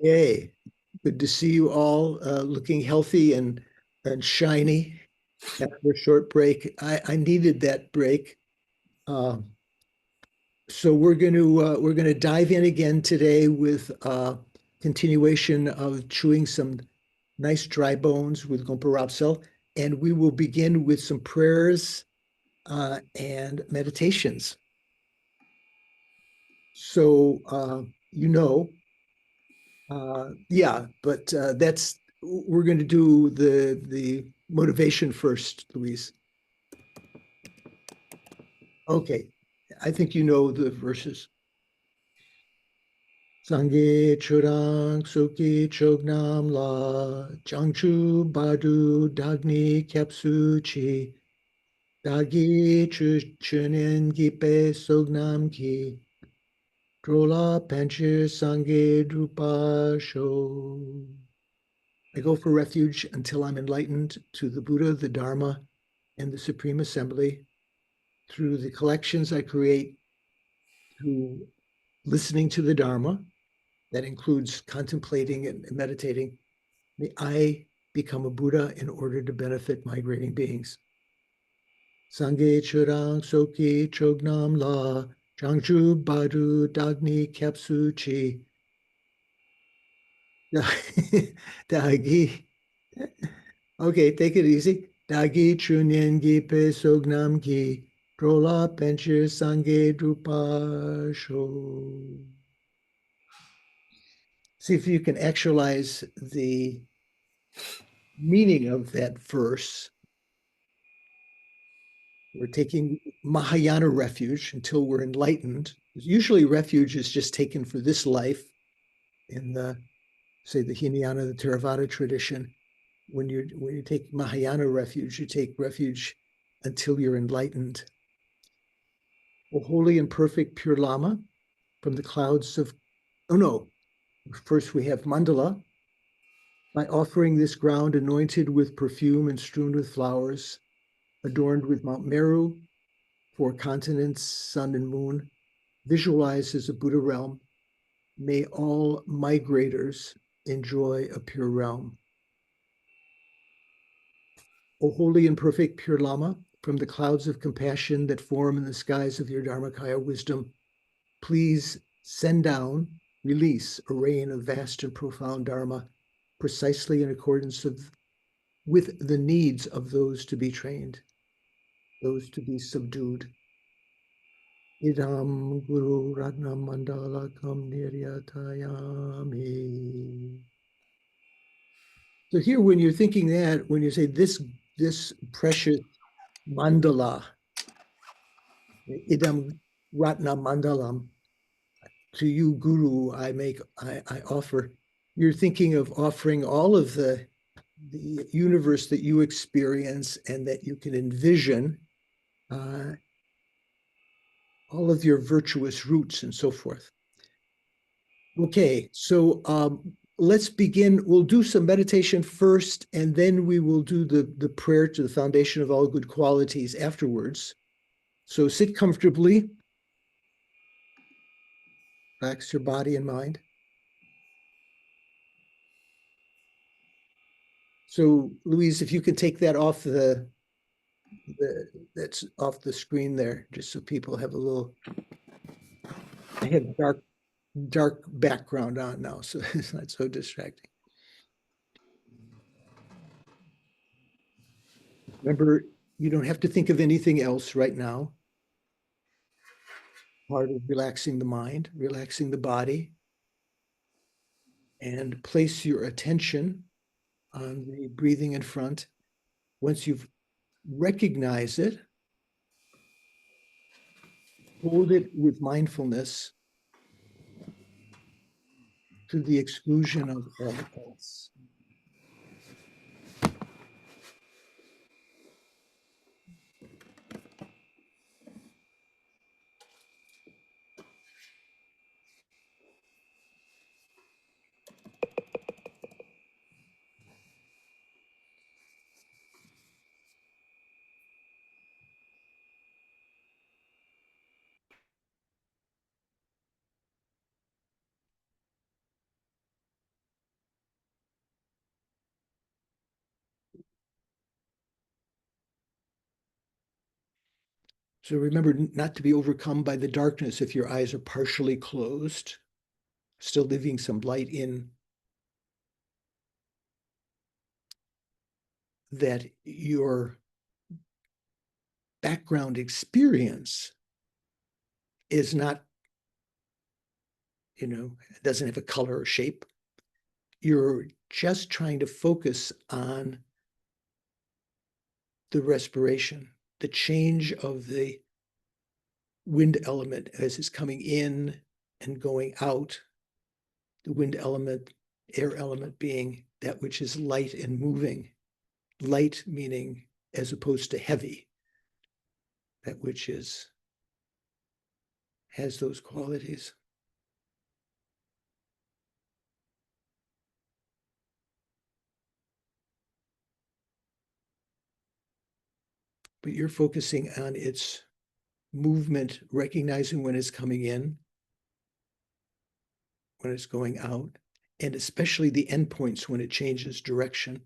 Yay. Good to see you all looking healthy and shiny after a short break. I needed that break. Um, so we're gonna dive in again today with continuation of chewing some nice dry bones with Gompa Rapsel, and we will begin with some prayers and meditations. So you know, yeah, but that's we're going to do the motivation first, Louise. Okay, I think you know the verses. Sangye churang suki chognam la jangchu badu dagni kyapsu chi dagi chunin gipe sognam ki drola panchir sangye drupa sho. I go for refuge until I'm enlightened to the Buddha, the Dharma, and the Supreme Assembly through the collections I create, through listening to the Dharma, that includes contemplating and meditating. May I become a Buddha in order to benefit migrating beings. Sangye churang soki chognam la jangju badu dagni kyapsu chi dagi. Okay, take it easy. Dagi chunin gi pe sognam gi drola penchir sange drupa sho. See if you can actualize the meaning of that verse. We're taking Mahayana refuge until we're enlightened. Usually refuge is just taken for this life in the, say, the Hinayana, the Theravada tradition. When you take Mahayana refuge, you take refuge until you're enlightened. O holy and perfect pure Lama, from the clouds of, oh no, first we have mandala. By offering this ground anointed with perfume and strewn with flowers, adorned with Mount Meru, four continents, sun and moon, visualized as a Buddha realm, may all migrators enjoy a pure realm. O holy and perfect pure Lama, from the clouds of compassion that form in the skies of your Dharmakaya wisdom, please send down, release a rain of vast and profound Dharma, precisely in accordance with the needs of those to be trained, those to be subdued. Idam Guru Ratnam Mandalakam Niryatayami. So here, when you're thinking that, when you say this precious mandala, idam ratna mandalam, to you, Guru, I offer. You're thinking of offering all of the universe that you experience and that you can envision, all of your virtuous roots and so forth. Okay, so let's begin. We'll do some meditation first, and then we will do the prayer to the foundation of all good qualities afterwards. So sit comfortably, relax your body and mind. So Louise, if you can take that off that's off the screen there, just so people have a little. I have dark background on now, so it's not so distracting. Remember, you don't have to think of anything else right now. Part of relaxing the mind, relaxing the body, and place your attention on the breathing in front. Once you've recognized it, hold it with mindfulness to the exclusion of all else. So remember not to be overcome by the darkness if your eyes are partially closed, still leaving some light in, that your background experience is not, doesn't have a color or shape. You're just trying to focus on the respiration, the change of the wind element as it's coming in and going out. The wind element, air element being that which is light and moving. Light meaning as opposed to heavy, that which has those qualities. But you're focusing on its movement, recognizing when it's coming in, when it's going out, and especially the endpoints when it changes direction.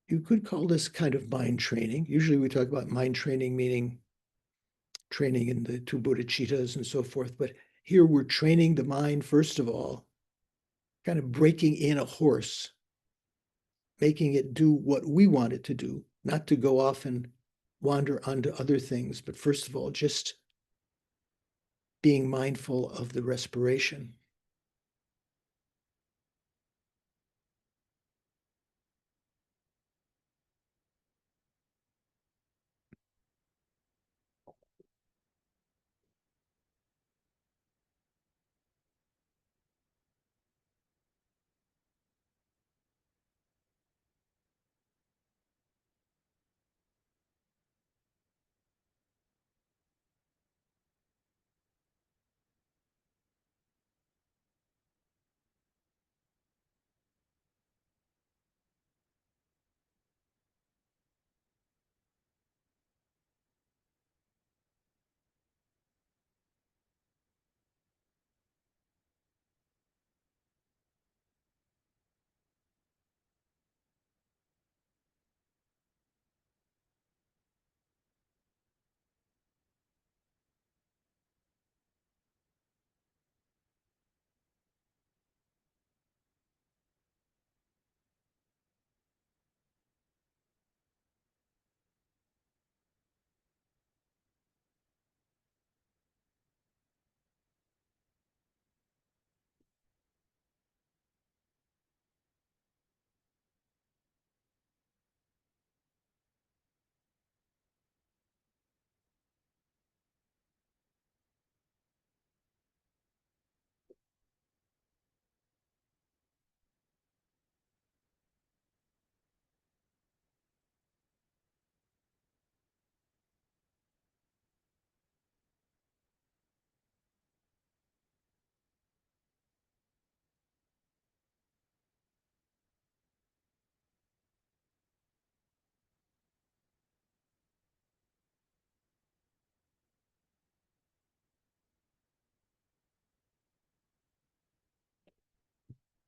You could call this kind of mind training. Usually we talk about mind training, meaning training in the two bodhicittas and so forth. But here we're training the mind, first of all, kind of breaking in a horse, making it do what we want it to do, not to go off and wander onto other things, but first of all, just being mindful of the respiration.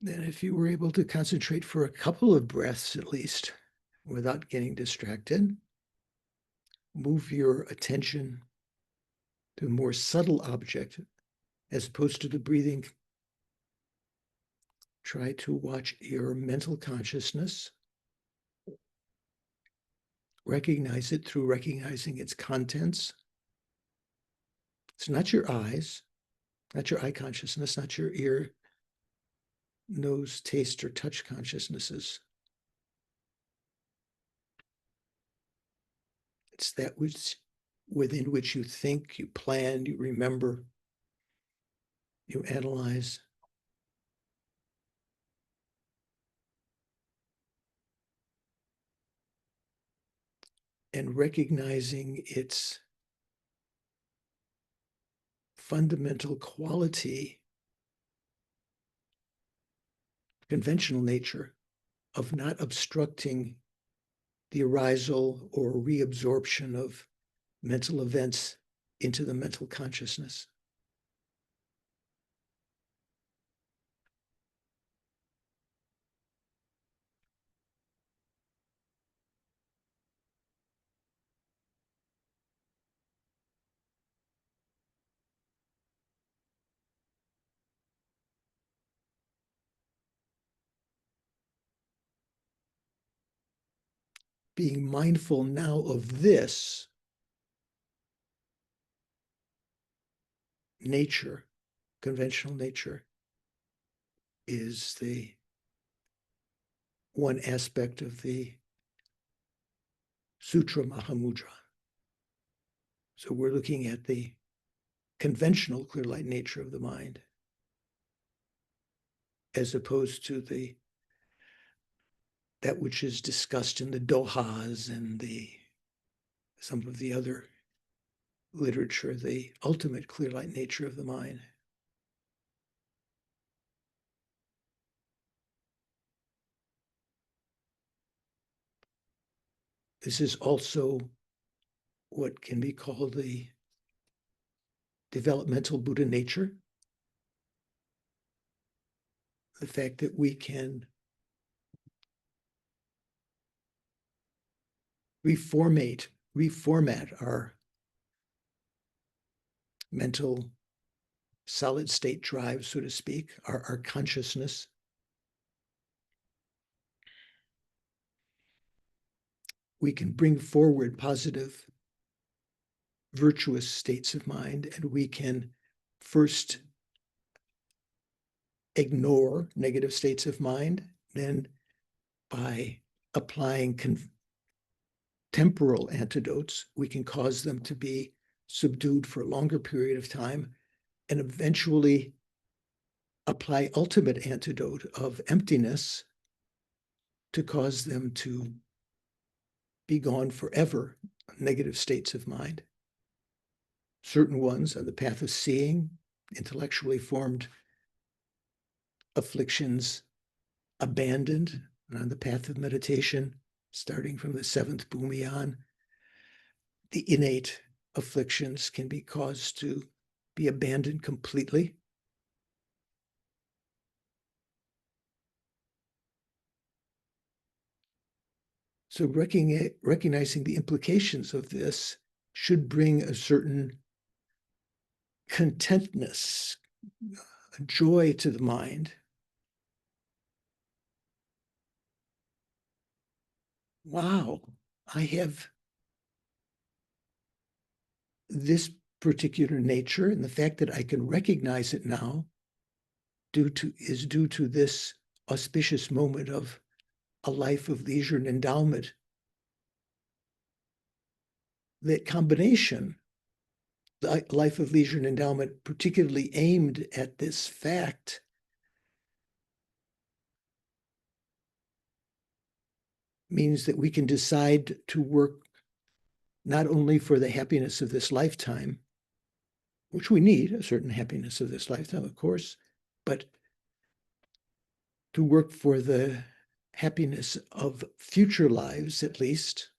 Then if you were able to concentrate for a couple of breaths at least, without getting distracted, move your attention to a more subtle object as opposed to the breathing. Try to watch your mental consciousness recognize it through recognizing its contents. It's not your eyes, not your eye consciousness, not your ear, nose, taste, or touch consciousnesses. It's that which within which you think, you plan, you remember, you analyze. And recognizing its fundamental quality, conventional nature of not obstructing the arisal or reabsorption of mental events into the mental consciousness. Being mindful now of this nature, conventional nature, is the one aspect of the Sutra Mahamudra. So we're looking at the conventional clear light nature of the mind, as opposed to that which is discussed in the Dohas and some of the other literature, the ultimate clear light nature of the mind. This is also what can be called the developmental Buddha nature. The fact that we can reformat our mental solid state drive, so to speak, our consciousness. We can bring forward positive, virtuous states of mind, and we can first ignore negative states of mind. Then by applying temporal antidotes, we can cause them to be subdued for a longer period of time, and eventually apply ultimate antidote of emptiness to cause them to be gone forever, negative states of mind. Certain ones on the path of seeing, intellectually formed afflictions abandoned, and on the path of meditation, starting from the seventh bhumi on, the innate afflictions can be caused to be abandoned completely. So recognizing the implications of this should bring a certain contentness, a joy to the mind. Wow, I have this particular nature, and the fact that I can recognize it now is due to this auspicious moment of a life of leisure and endowment. That combination, the life of leisure and endowment, particularly aimed at this fact, means that we can decide to work not only for the happiness of this lifetime, which we need, a certain happiness of this lifetime, of course, but to work for the happiness of future lives, at least,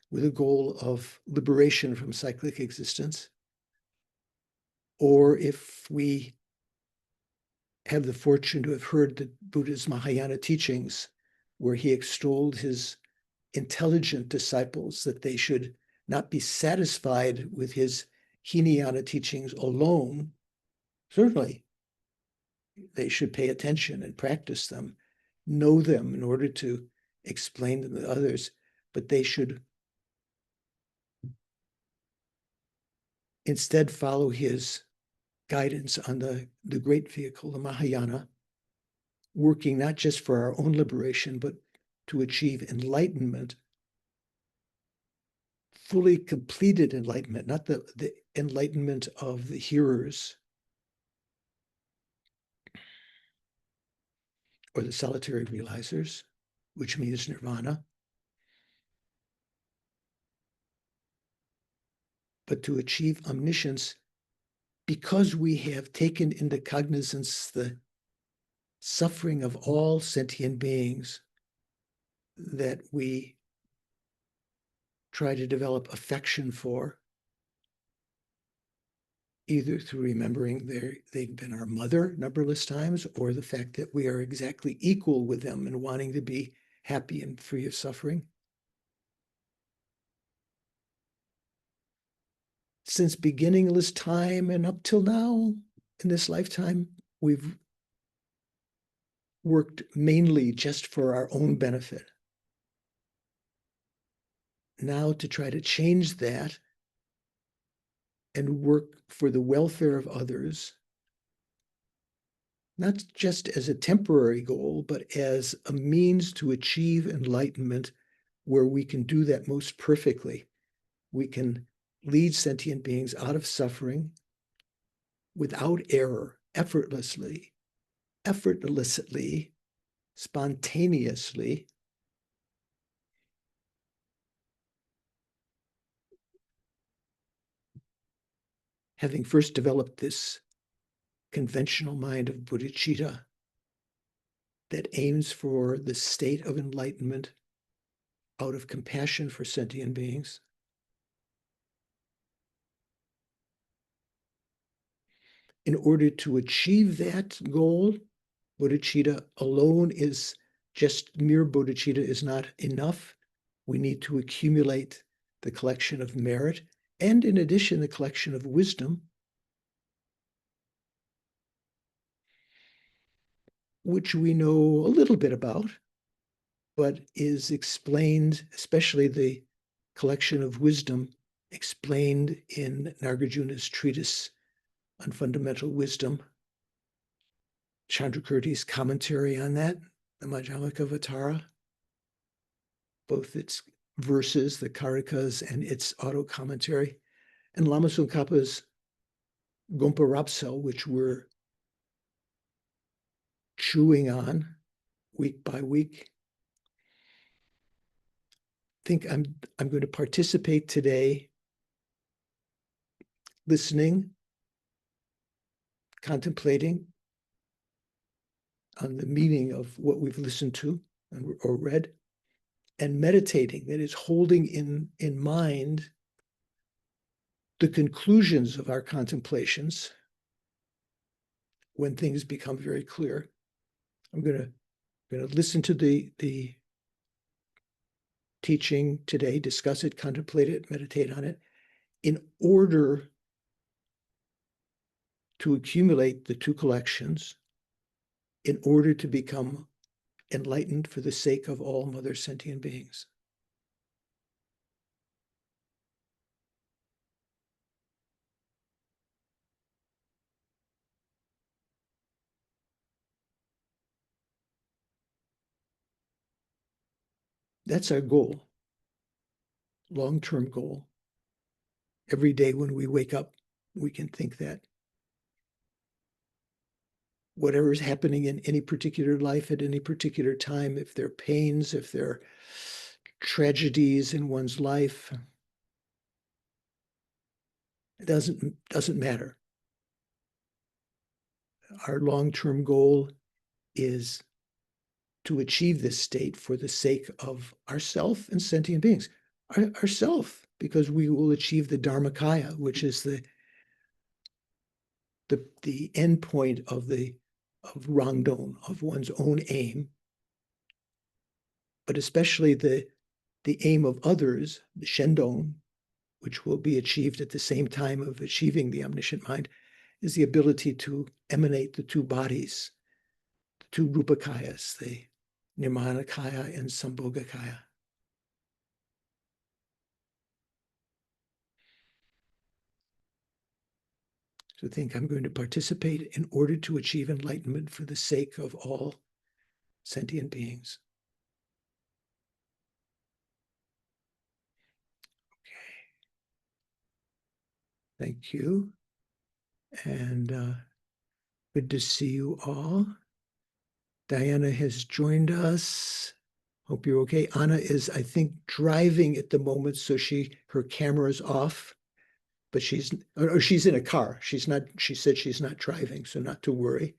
with a goal of liberation from cyclic existence. Or if we have the fortune to have heard the Buddha's Mahayana teachings, where he extolled his intelligent disciples that they should not be satisfied with his Hinayana teachings alone, certainly they should pay attention and practice them, know them in order to explain them to others. but they should instead follow his guidance on the great vehicle, the Mahayana, working not just for our own liberation, but to achieve enlightenment, fully completed enlightenment, not the enlightenment of the hearers or the solitary realizers, which means nirvana, but to achieve omniscience because we have taken into cognizance the suffering of all sentient beings that we try to develop affection for, either through remembering they've been our mother numberless times, or the fact that we are exactly equal with them in wanting to be happy and free of suffering. Since beginningless time and up till now, in this lifetime, we've worked mainly just for our own benefit. Now to try to change that and work for the welfare of others, not just as a temporary goal, but as a means to achieve enlightenment where we can do that most perfectly. We can lead sentient beings out of suffering without error, effortlessly, spontaneously, having first developed this conventional mind of bodhicitta that aims for the state of enlightenment out of compassion for sentient beings. In order to achieve that goal, bodhicitta alone is just mere bodhicitta is not enough. We need to accumulate the collection of merit and, in addition, the collection of wisdom, which we know a little bit about, but is explained, especially the collection of wisdom explained in Nagarjuna's treatise on fundamental wisdom, Chandrakirti's commentary on that, the Madhyamaka both its verses, the Karikas, and its auto-commentary, and Lama Tsongkhapa's Gompa Rapsel, which we're chewing on week by week. I think I'm going to participate today, listening, contemplating on the meaning of what we've listened to or read, and meditating, that is, holding in mind the conclusions of our contemplations when things become very clear. I'm going to listen to the teaching today, discuss it, contemplate it, meditate on it, in order to accumulate the two collections, in order to become enlightened for the sake of all mother sentient beings. That's our goal, long-term goal. Every day when we wake up, we can think that. Whatever is happening in any particular life at any particular time, if there are pains, if there are tragedies in one's life, it doesn't matter. Our long-term goal is to achieve this state for the sake of ourself and sentient beings. Ourself, because we will achieve the Dharmakaya, which is the end point of Rangdong, of one's own aim, but especially the aim of others, the Shendong, which will be achieved at the same time of achieving the omniscient mind, is the ability to emanate the two bodies, the two Rupakayas, the Nirmanakaya and Sambhogakaya. So think, I'm going to participate in order to achieve enlightenment for the sake of all sentient beings. Okay. Thank you. And good to see you all. Diana has joined us. Hope you're okay. Anna is, I think, driving at the moment, so her camera is off, but she's in a car. She's not. She said she's not driving, so not to worry.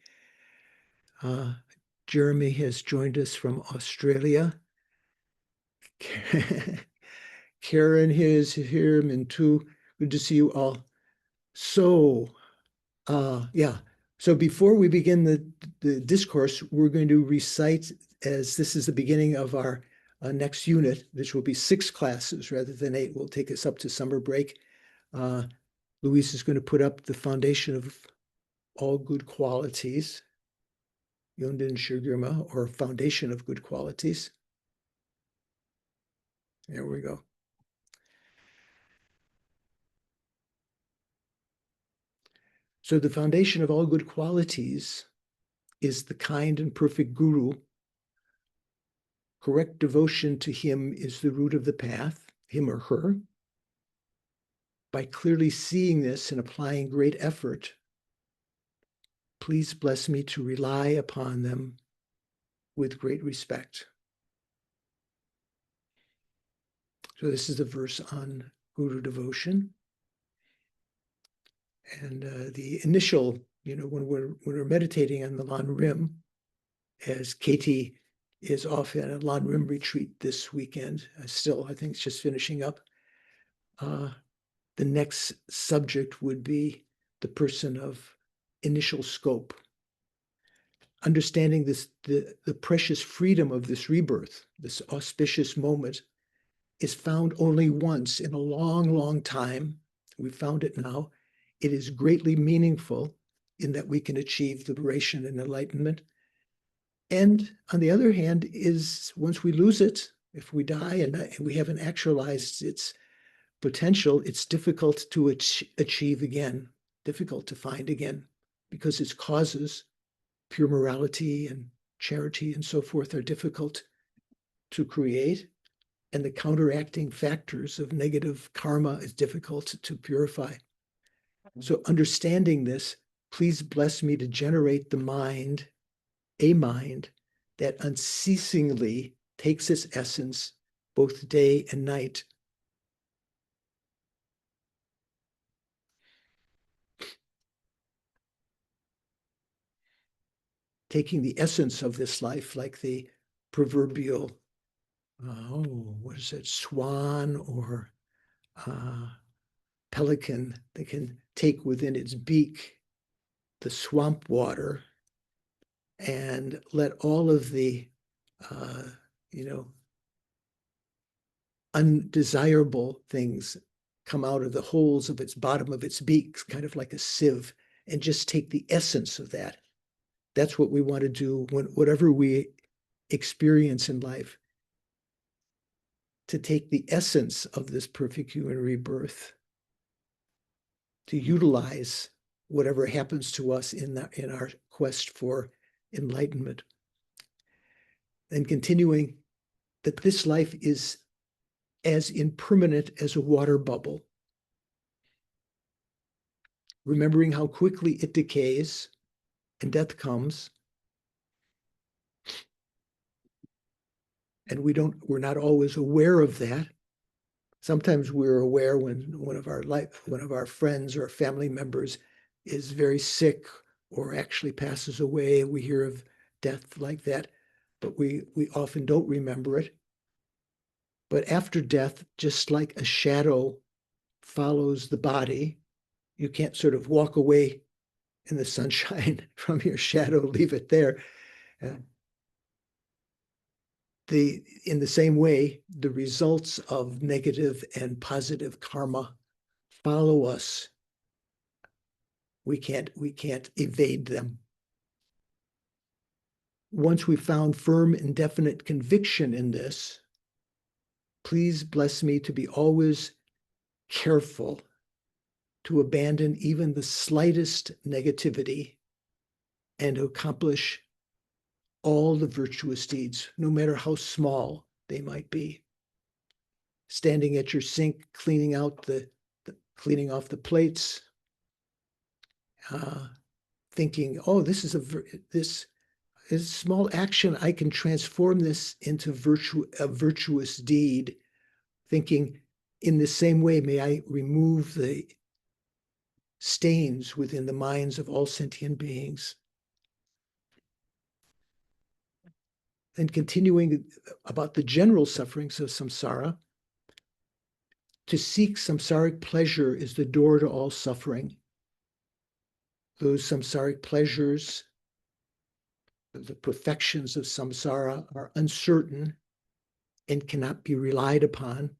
Jeremy has joined us from Australia. Karen is here, Mintu. Good to see you all. So, yeah. So before we begin the discourse, we're going to recite, as this is the beginning of our next unit, which will be 6 classes rather than 8. Will take us up to summer break. Louise is going to put up the foundation of all good qualities, Yondin Shugirma, or foundation of good qualities. There we go. So the foundation of all good qualities is the kind and perfect guru. Correct devotion to him is the root of the path, him or her. By clearly seeing this and applying great effort, please bless me to rely upon them with great respect. So this is the verse on guru devotion. And the initial, when we're meditating on the Lan Rim, as Katie is off at a Lan Rim retreat this weekend, still, I think it's just finishing up. The next subject would be the person of initial scope. Understanding this, the precious freedom of this rebirth, this auspicious moment, is found only once in a long, long time. We found it now. It is greatly meaningful in that we can achieve liberation and enlightenment. And on the other hand, is once we lose it, if we die and we haven't actualized its potential, it's difficult to achieve again, difficult to find again, because its causes, pure morality and charity and so forth, are difficult to create. And the counteracting factors of negative karma is difficult to purify. So understanding this, please bless me to generate a mind that unceasingly takes its essence both day and night. Taking the essence of this life, like the proverbial, what is it, swan or pelican that can take within its beak the swamp water and let all of the, undesirable things come out of the holes of its bottom of its beak, kind of like a sieve, and just take the essence of that. That's what we want to do whatever we experience in life, to take the essence of this perfect human rebirth, to utilize whatever happens to us in our quest for enlightenment. And continuing that this life is as impermanent as a water bubble, remembering how quickly it decays and death comes. And we're not always aware of that. Sometimes we're aware when one of our friends or family members is very sick or actually passes away. We hear of death like that, but we often don't remember it. But after death, just like a shadow follows the body, you can't sort of walk away in the sunshine from your shadow, leave it there. In the same way, the results of negative and positive karma follow us. We can't evade them. Once we've found firm and definite conviction in this, please bless me to be always careful to abandon even the slightest negativity and to accomplish all the virtuous deeds, no matter how small they might be. Standing at your sink, cleaning off the plates, thinking, oh, this is a small action. I can transform this into a virtuous deed. Thinking, in the same way, may I remove the stains within the minds of all sentient beings. And continuing about the general sufferings of samsara, to seek samsaric pleasure is the door to all suffering. Those samsaric pleasures, the perfections of samsara, are uncertain and cannot be relied upon.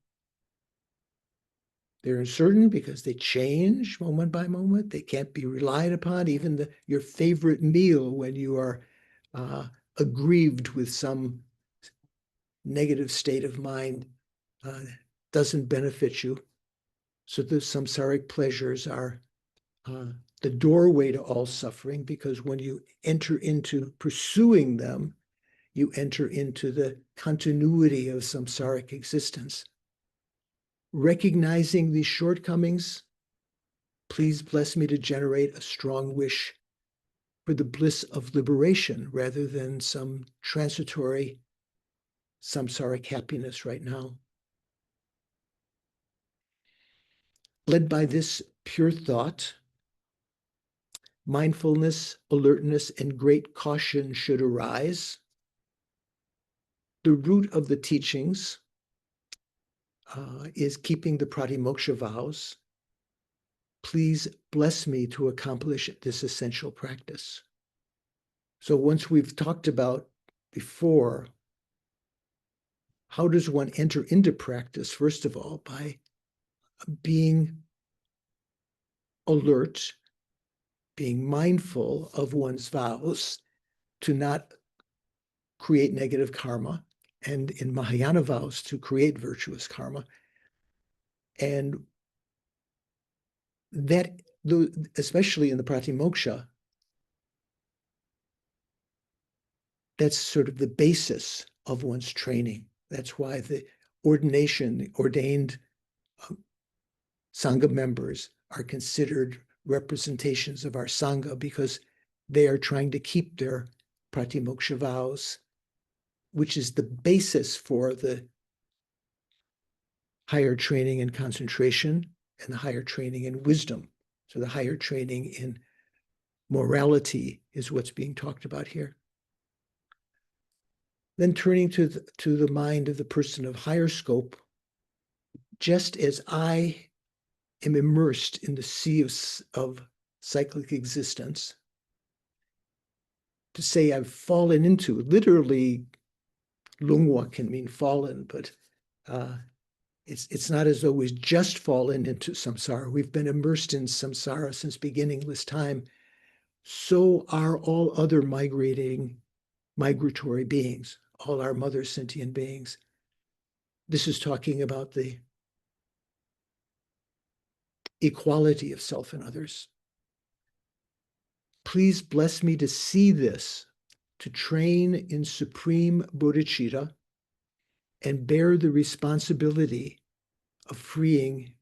They're uncertain because they change moment by moment. They can't be relied upon. Even your favorite meal, when you are aggrieved with some negative state of mind, doesn't benefit you. So the samsaric pleasures are the doorway to all suffering, because when you enter into pursuing them, you enter into the continuity of samsaric existence. Recognizing these shortcomings, please bless me to generate a strong wish for the bliss of liberation rather than some transitory samsaric happiness right now. Led by this pure thought, mindfulness, alertness, and great caution should arise. The root of the teachings is keeping the pratimoksha vows. Please bless me to accomplish this essential practice. So once we've talked about before, how does one enter into practice? First of all, by being alert, being mindful of one's vows to not create negative karma, and in Mahayana vows to create virtuous karma. And that, especially in the pratimoksha, that's sort of the basis of one's training. That's why the ordained Sangha members are considered representations of our Sangha, because they are trying to keep their pratimoksha vows, which is the basis for the higher training in concentration and the higher training in wisdom. So the higher training in morality is what's being talked about here. Then turning to the mind of the person of higher scope, just as I am immersed in the sea of cyclic existence, to say I've fallen into, literally, lungwa can mean fallen, but it's not as though we've just fallen into samsara. We've been immersed in samsara since beginningless time. So are all other migratory beings, all our mother sentient beings. This is talking about the equality of self and others. Please bless me to see this, to train in supreme bodhicitta and bear the responsibility of freeing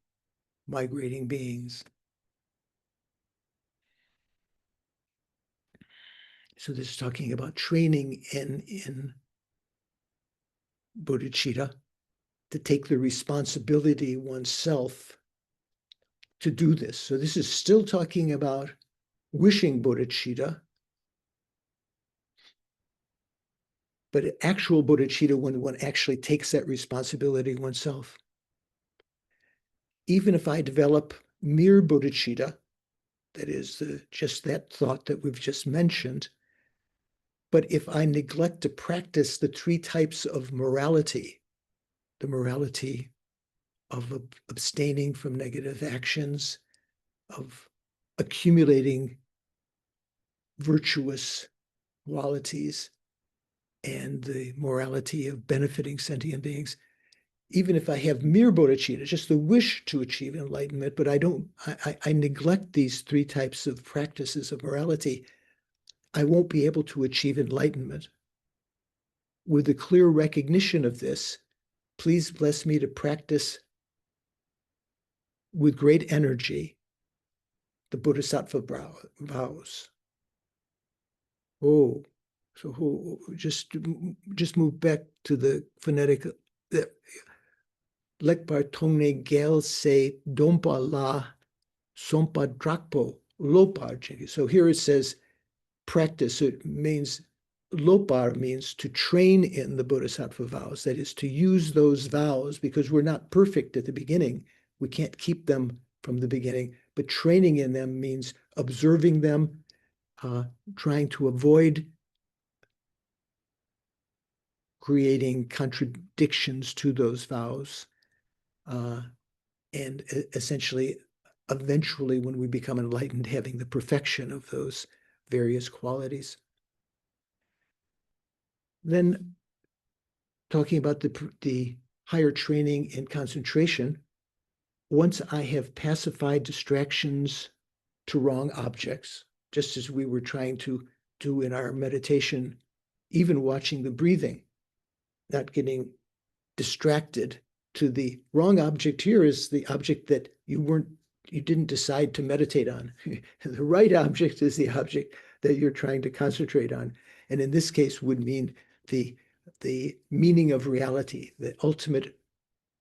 migrating beings. So this is talking about training in bodhicitta, to take the responsibility oneself to do this. So this is still talking about wishing bodhicitta, but actual bodhicitta when one actually takes that responsibility oneself. Even if I develop mere bodhicitta, that is just that thought that we've just mentioned, but if I neglect to practice the three types of morality, the morality of abstaining from negative actions, of accumulating virtuous qualities, and the morality of benefiting sentient beings, even if I have mere bodhicitta, just the wish to achieve enlightenment, but I neglect these three types of practices of morality, I won't be able to achieve enlightenment. With a clear recognition of this, please bless me to practice with great energy the Bodhisattva vows. Oh, so just move back to the phonetic. Lekbar tongne gel se dompa la sompa drakpo lopar. So here it says practice. It means lopar means to train in the Bodhisattva vows. That is to use those vows because we're not perfect at the beginning. We can't keep them from the beginning, but training in them means observing them, trying to avoid creating contradictions to those vows, and essentially, eventually, when we become enlightened, having the perfection of those various qualities. Then, talking about the higher training in concentration, once I have pacified distractions to wrong objects, just as we were trying to do in our meditation, even watching the breathing, not getting distracted to the wrong object. Here is the object that you didn't decide to meditate on. The right object is the object that you're trying to concentrate on. And in this case would mean the meaning of reality, the ultimate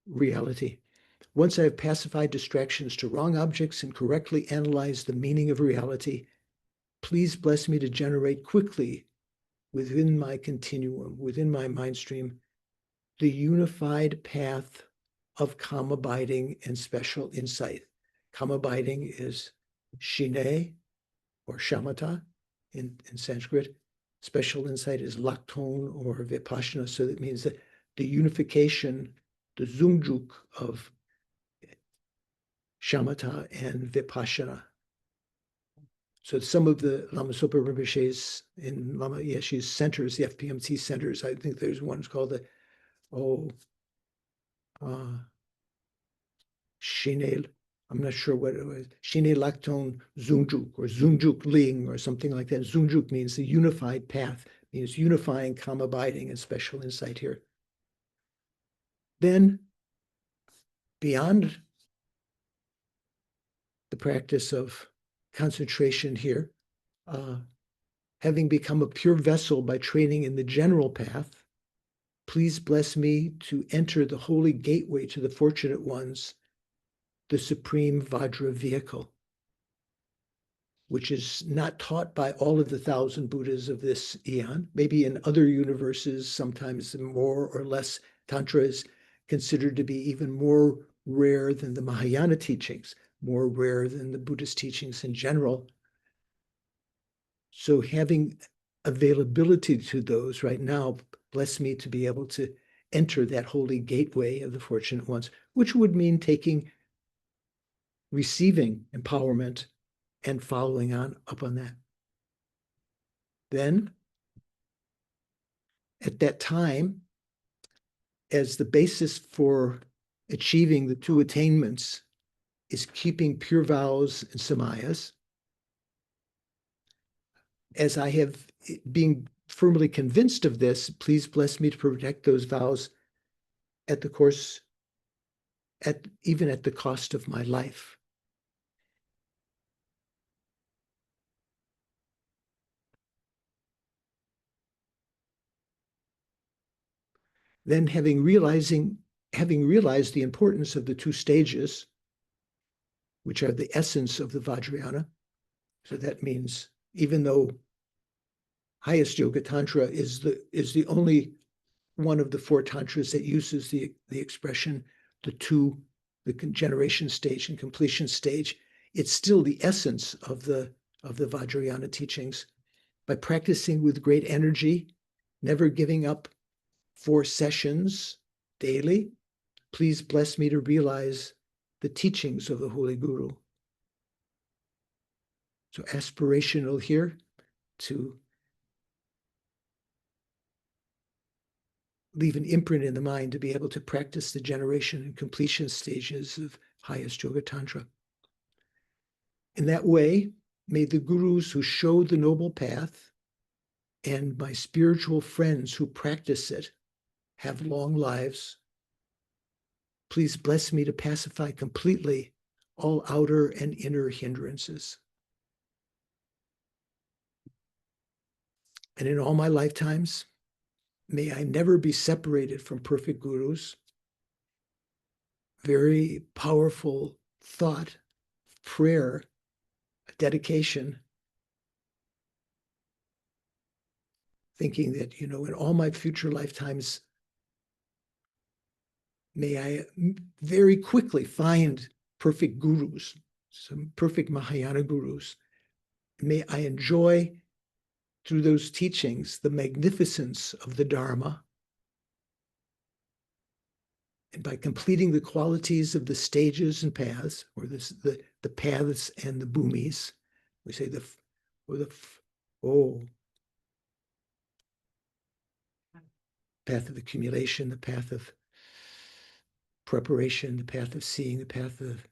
reality. Once I have pacified distractions to wrong objects and correctly analyzed the meaning of reality, please bless me to generate quickly within my continuum, within my mind stream, the unified path of calm abiding and special insight. Calm abiding is shine or shamatha in Sanskrit. Special insight is lakton or vipassana. So that means that the unification, the zungjuk of shamatha and vipassana. So some of the Lama Sopa Rinpoche's in Lama Yeshe's centers, the FPMT centers, I think there's one called the Shine, I'm not sure what it was, Shine Lakton Zungjuk or Zungjuk Ling or something like that. Zungjuk means the unified path, means unifying calm abiding and special insight here. Then, beyond the practice of concentration here, having become a pure vessel by training in the general path, please bless me to enter the holy gateway to the fortunate ones, the supreme Vajra vehicle, which is not taught by all of the 1,000 Buddhas of this eon. Maybe in other universes, sometimes more or less, Tantra is considered to be even more rare than the Mahayana teachings, more rare than the Buddhist teachings in general. So having availability to those right now, bless me to be able to enter that holy gateway of the fortunate ones, which would mean receiving empowerment and following on up on that. Then, at that time, as the basis for achieving the two attainments is keeping pure vows and samayas, as I have being firmly convinced of this, please bless me to protect those vows at the course, even at the cost of my life. Then having realized the importance of the two stages, which are the essence of the Vajrayana, so that means even though highest yoga tantra is the only one of the four tantras that uses the expression the generation stage and completion stage, it's still the essence of the Vajrayana teachings. By practicing with great energy, never giving up 4 sessions daily, please bless me to realize the teachings of the Holy Guru. So aspirational here to leave an imprint in the mind to be able to practice the generation and completion stages of highest Yoga Tantra. In that way, may the gurus who show the noble path and my spiritual friends who practice it have long lives. Please bless me to pacify completely all outer and inner hindrances. And in all my lifetimes, may I never be separated from perfect gurus. Very powerful thought, prayer, dedication, thinking that, in all my future lifetimes, may I very quickly find perfect gurus, some perfect Mahayana gurus. May I enjoy through those teachings the magnificence of the Dharma. And by completing the qualities of the stages and paths, or the paths and the bhumis, we say path of accumulation, the path of preparation, the path of seeing, the path of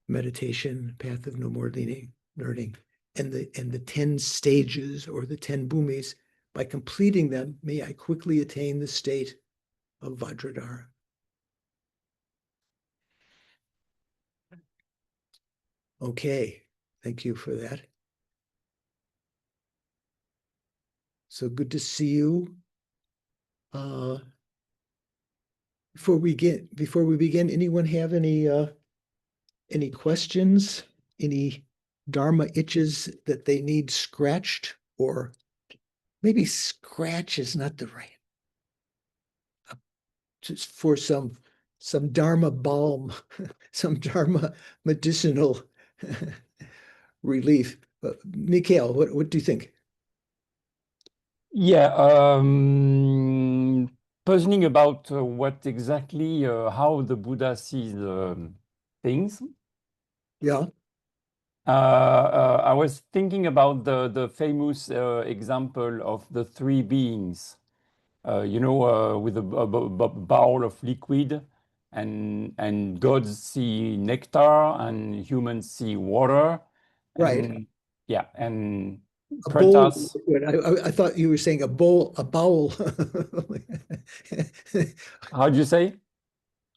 meditation, path of no more learning, and the 10 stages or the 10 bhumis. By completing them, may I quickly attain the state of Vajradhara. Okay, thank you for that. So good to see you. Before we begin, anyone have any questions? Any Dharma itches that they need scratched, or maybe scratch is not the right, just for some Dharma balm, some Dharma medicinal relief. Mikhail, what do you think? Yeah, puzzling about what exactly, how the Buddha sees things. Yeah. I was thinking about the famous example of the three beings, with a bowl of liquid, and gods see nectar, and humans see water, Right. and yeah, and A bowl. Pretas. I thought you were saying a bowl, a bowel. How do you say?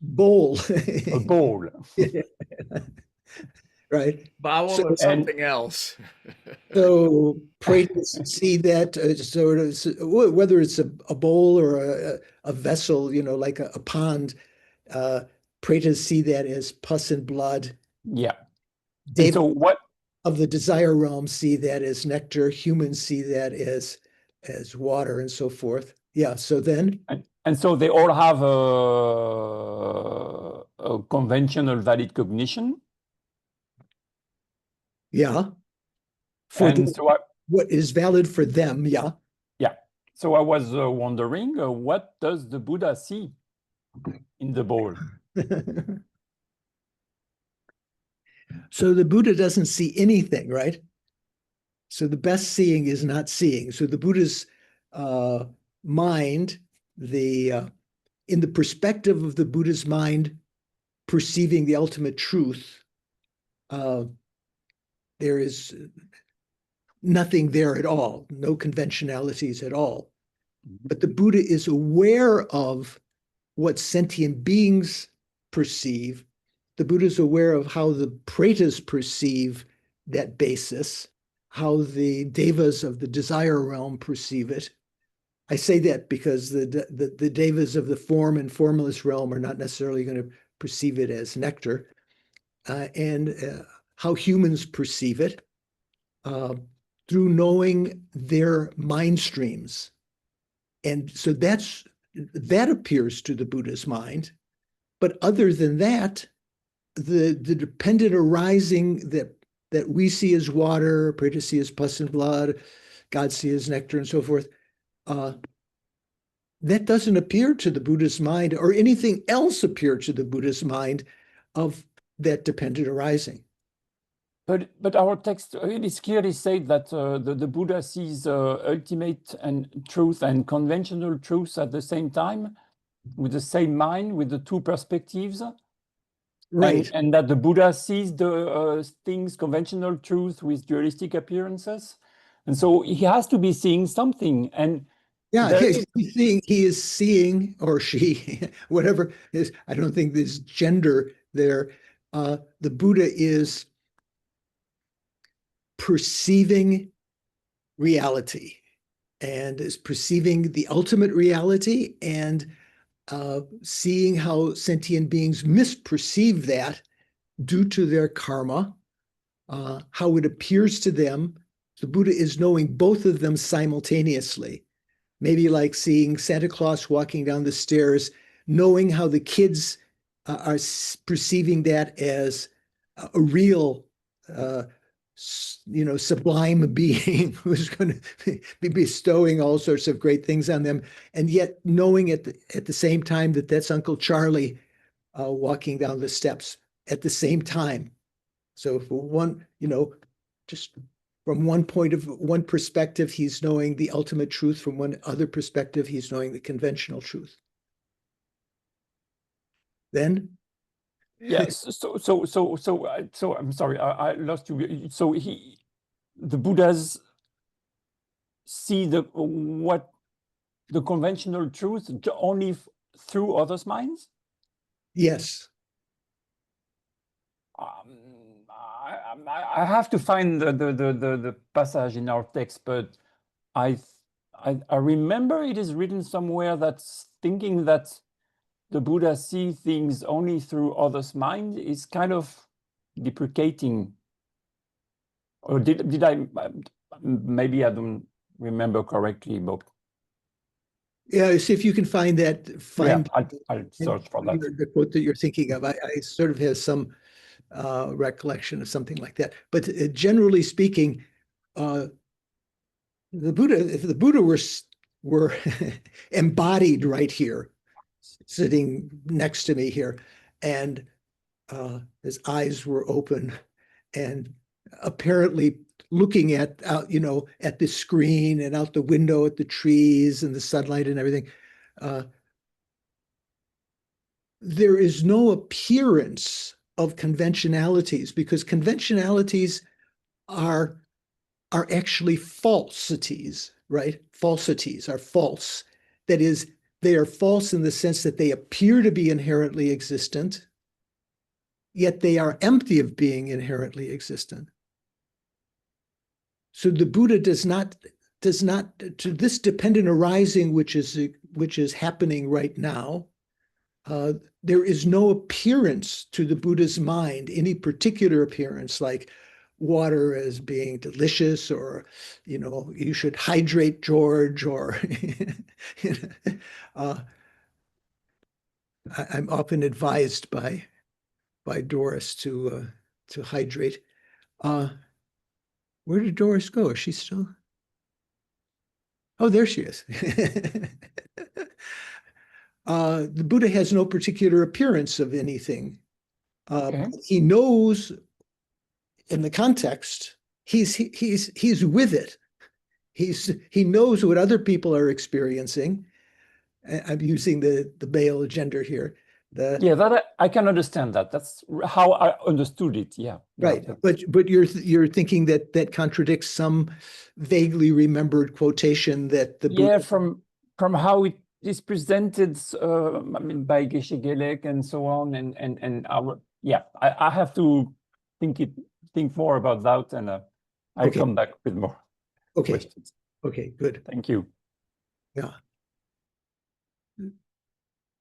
Bowl. A bowl. Right. Bowel is something else. So pray to see that sort of, whether it's a bowl or a vessel, like a pond, pray to see that as pus and blood. Yeah. David So what of the desire realm see that as nectar, humans see that as water, and so forth. Yeah. So then, and so they all have a conventional valid cognition. yeah, And so what is valid for them. Yeah. yeah. So I was wondering, what does the Buddha see in the bowl? So the Buddha doesn't see anything, right? So the best seeing is not seeing. So the Buddha's mind, in the perspective of the Buddha's mind, perceiving the ultimate truth, there is nothing there at all, no conventionalities at all. But the Buddha is aware of what sentient beings perceive. The Buddha is aware of how the pretas perceive that basis, how the devas of the desire realm perceive it. I say that because the devas of the form and formless realm are not necessarily going to perceive it as nectar, and how humans perceive it through knowing their mind streams. And so that appears to the Buddha's mind. But other than that, the dependent arising that we see as water, pray to see as pus and blood, God see as nectar, and so forth, that doesn't appear to the Buddha's mind, or anything else appear to the Buddha's mind of that dependent arising. But our text is clearly said that the Buddha sees ultimate and truth and conventional truth at the same time, with the same mind, with the two perspectives. Right. And that the Buddha sees the things, conventional truth with dualistic appearances. And so he has to be seeing something. And yeah, he is seeing, or she, whatever is, I don't think there's gender there. The Buddha is perceiving reality and is perceiving the ultimate reality and seeing how sentient beings misperceive that due to their karma, how it appears to them. The Buddha is knowing both of them simultaneously. Maybe like seeing Santa Claus walking down the stairs, knowing how the kids are perceiving that as a real, sublime being who's going to be bestowing all sorts of great things on them, and yet knowing at the same time that that's Uncle Charlie walking down the steps at the same time. So for one, just from one perspective, he's knowing the ultimate truth. From one other perspective, he's knowing the conventional truth. Then, yes. So I'm sorry, I lost you. So the Buddhas see the conventional truth only through others' minds. yes. I have to find the passage in our text, but I remember it is written somewhere that's thinking that the Buddha see things only through others' mind is kind of deprecating. Or did I? Maybe I don't remember correctly, but Yeah, see if you can find that. I'll search for that. The quote that you're thinking of. I sort of has some recollection of something like that. But generally speaking, the Buddha, if the Buddha were embodied right here, sitting next to me here, and his eyes were open and apparently looking at at the screen and out the window at the trees and the sunlight and everything. There is no appearance of conventionalities, because conventionalities are actually falsities, right? Falsities are false. That is, they are false in the sense that they appear to be inherently existent, yet they are empty of being inherently existent. So the Buddha does not to this dependent arising, which is happening right now. There is no appearance to the Buddha's mind, any particular appearance like water as being delicious, or you should hydrate, George, or I'm often advised by Doris to hydrate. Where did Doris go? Is she still? Oh, there she is. The Buddha has no particular appearance of anything. Okay. He knows in the context, he's with it. He knows what other people are experiencing. I'm using the male gender here. Yeah, that I can understand that. That's how I understood it. Yeah. Right. Yeah. But you're thinking that contradicts some vaguely remembered quotation that the Buddha... from how it is presented, by Geshe Gelek and so on, and our I have to think more about that, and I'll come back with more questions. Okay, good. Thank you. Yeah.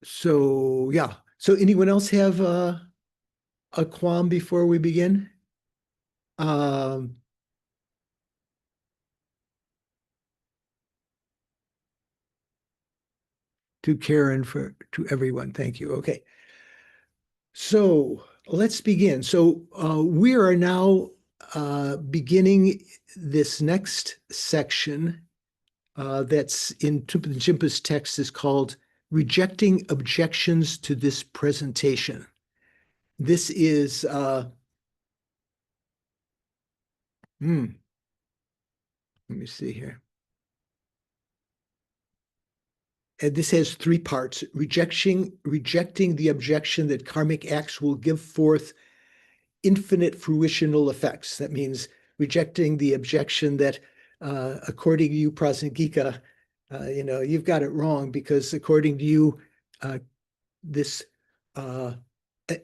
So So anyone else have a qualm before we begin? To Karen, to everyone, thank you. Okay. So let's begin. So we are now beginning this next section that's in Jinpa's text, is called Rejecting Objections to This Presentation. This is Let me see here. And this has three parts: rejecting the objection that karmic acts will give forth infinite fruitional effects. That means rejecting the objection that, according to you, Prasangika, you've got it wrong, because according to you, this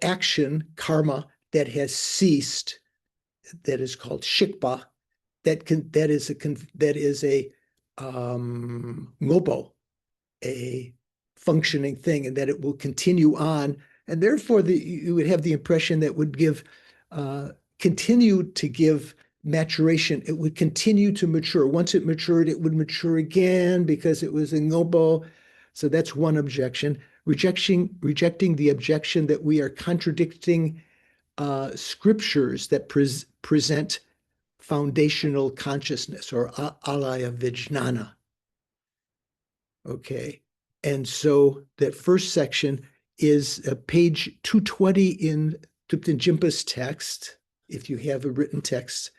action, karma, that has ceased, that is called shikpa, that is a ngobo, a functioning thing, and that it will continue on, and therefore you would have the impression that would continue to give maturation. It would continue to mature. Once it matured, it would mature again because it was a ngobo. So that's one objection. Rejecting the objection that we are contradicting scriptures that present foundational consciousness, or alaya vijnana. Okay, and so that first section is page 220 in Thupten Jinpa's text, if you have a written text,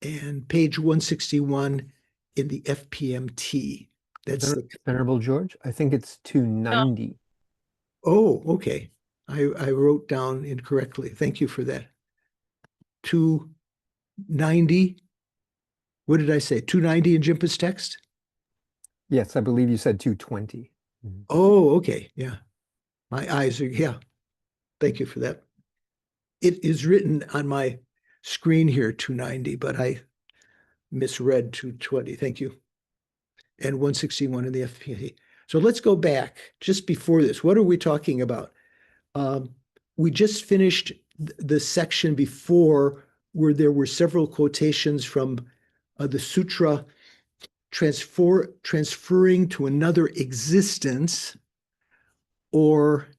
and page 161 in the FPMT. That's Venerable George, I think it's 290. Oh, okay. I wrote down incorrectly. Thank you for that. 290. What did I say? 290 in Jinpa's text? Yes, I believe you said 220. Oh, okay. Yeah. My eyes are, yeah. Thank you for that. It is written on my screen here, 290, but I misread 220. Thank you. And 161 in the FPT. So let's go back just before this. What are we talking about? We just finished the section before where there were several quotations from the sutra transferring to another existence, or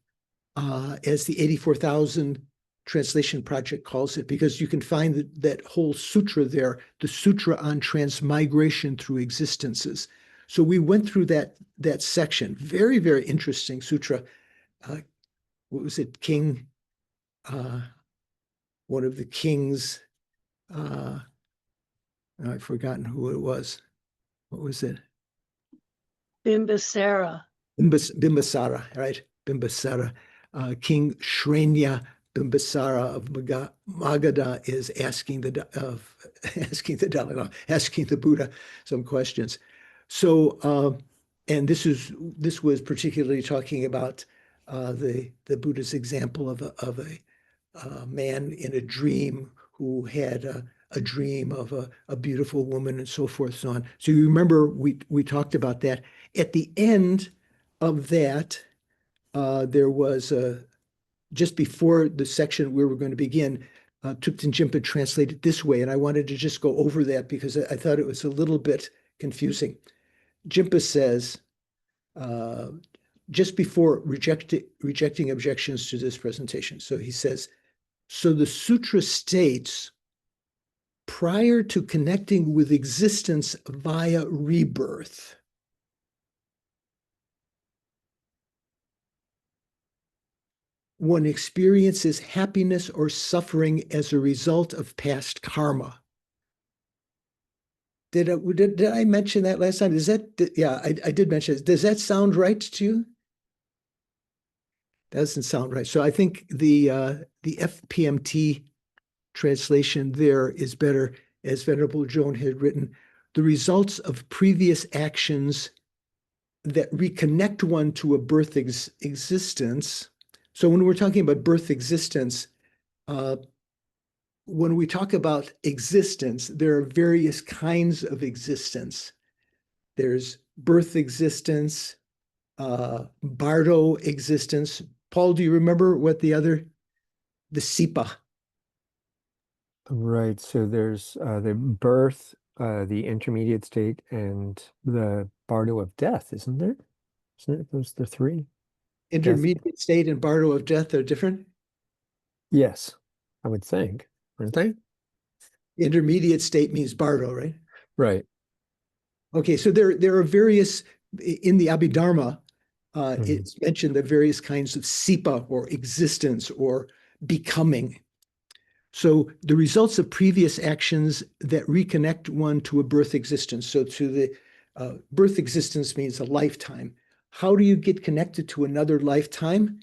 as the 84,000 Translation Project calls it, because you can find that whole sutra there, the Sutra on Transmigration Through Existences. So we went through that section. Very, very interesting sutra. What was it? King, one of the kings, I've forgotten who it was. What was it? Bimbisara. Bimbisara, right? Bimbisara. King Shrenya Bimbisara of Magadha is asking the Dalai Lama, asking the Buddha some questions. So, and this was particularly talking about the Buddha's example of a man in a dream who had a dream of a beautiful woman and so forth, so on. So you remember we talked about that. At the end of that, there was just before the section where we're going to begin, Thupten Jinpa translated this way, and I wanted to just go over that because I thought it was a little bit confusing. Jinpa says, just before rejecting objections to this presentation, so he says, so the sutra states, prior to connecting with existence via rebirth, one experiences happiness or suffering as a result of past karma. Did I mention that last time? Yeah, I did mention it. Does that sound right to you? Doesn't sound right. So I think the FPMT translation there is better, as Venerable Joan had written, the results of previous actions that reconnect one to a birth existence. So when we're talking about birth existence, when we talk about existence, there are various kinds of existence. There's birth existence, bardo existence. Paul, do you remember what the SIPA? Right. So there's the birth, the intermediate state, and the bardo of death, isn't there? Isn't it those the three? Intermediate state and bardo of death are different? Yes, I would think, aren't they? Intermediate state means bardo, right? Right. Okay, so there are various, in the Abhidharma, it's mentioned the various kinds of SIPA, or existence, or becoming. So the results of previous actions that reconnect one to a birth existence. So to the birth existence means a lifetime. How do you get connected to another lifetime?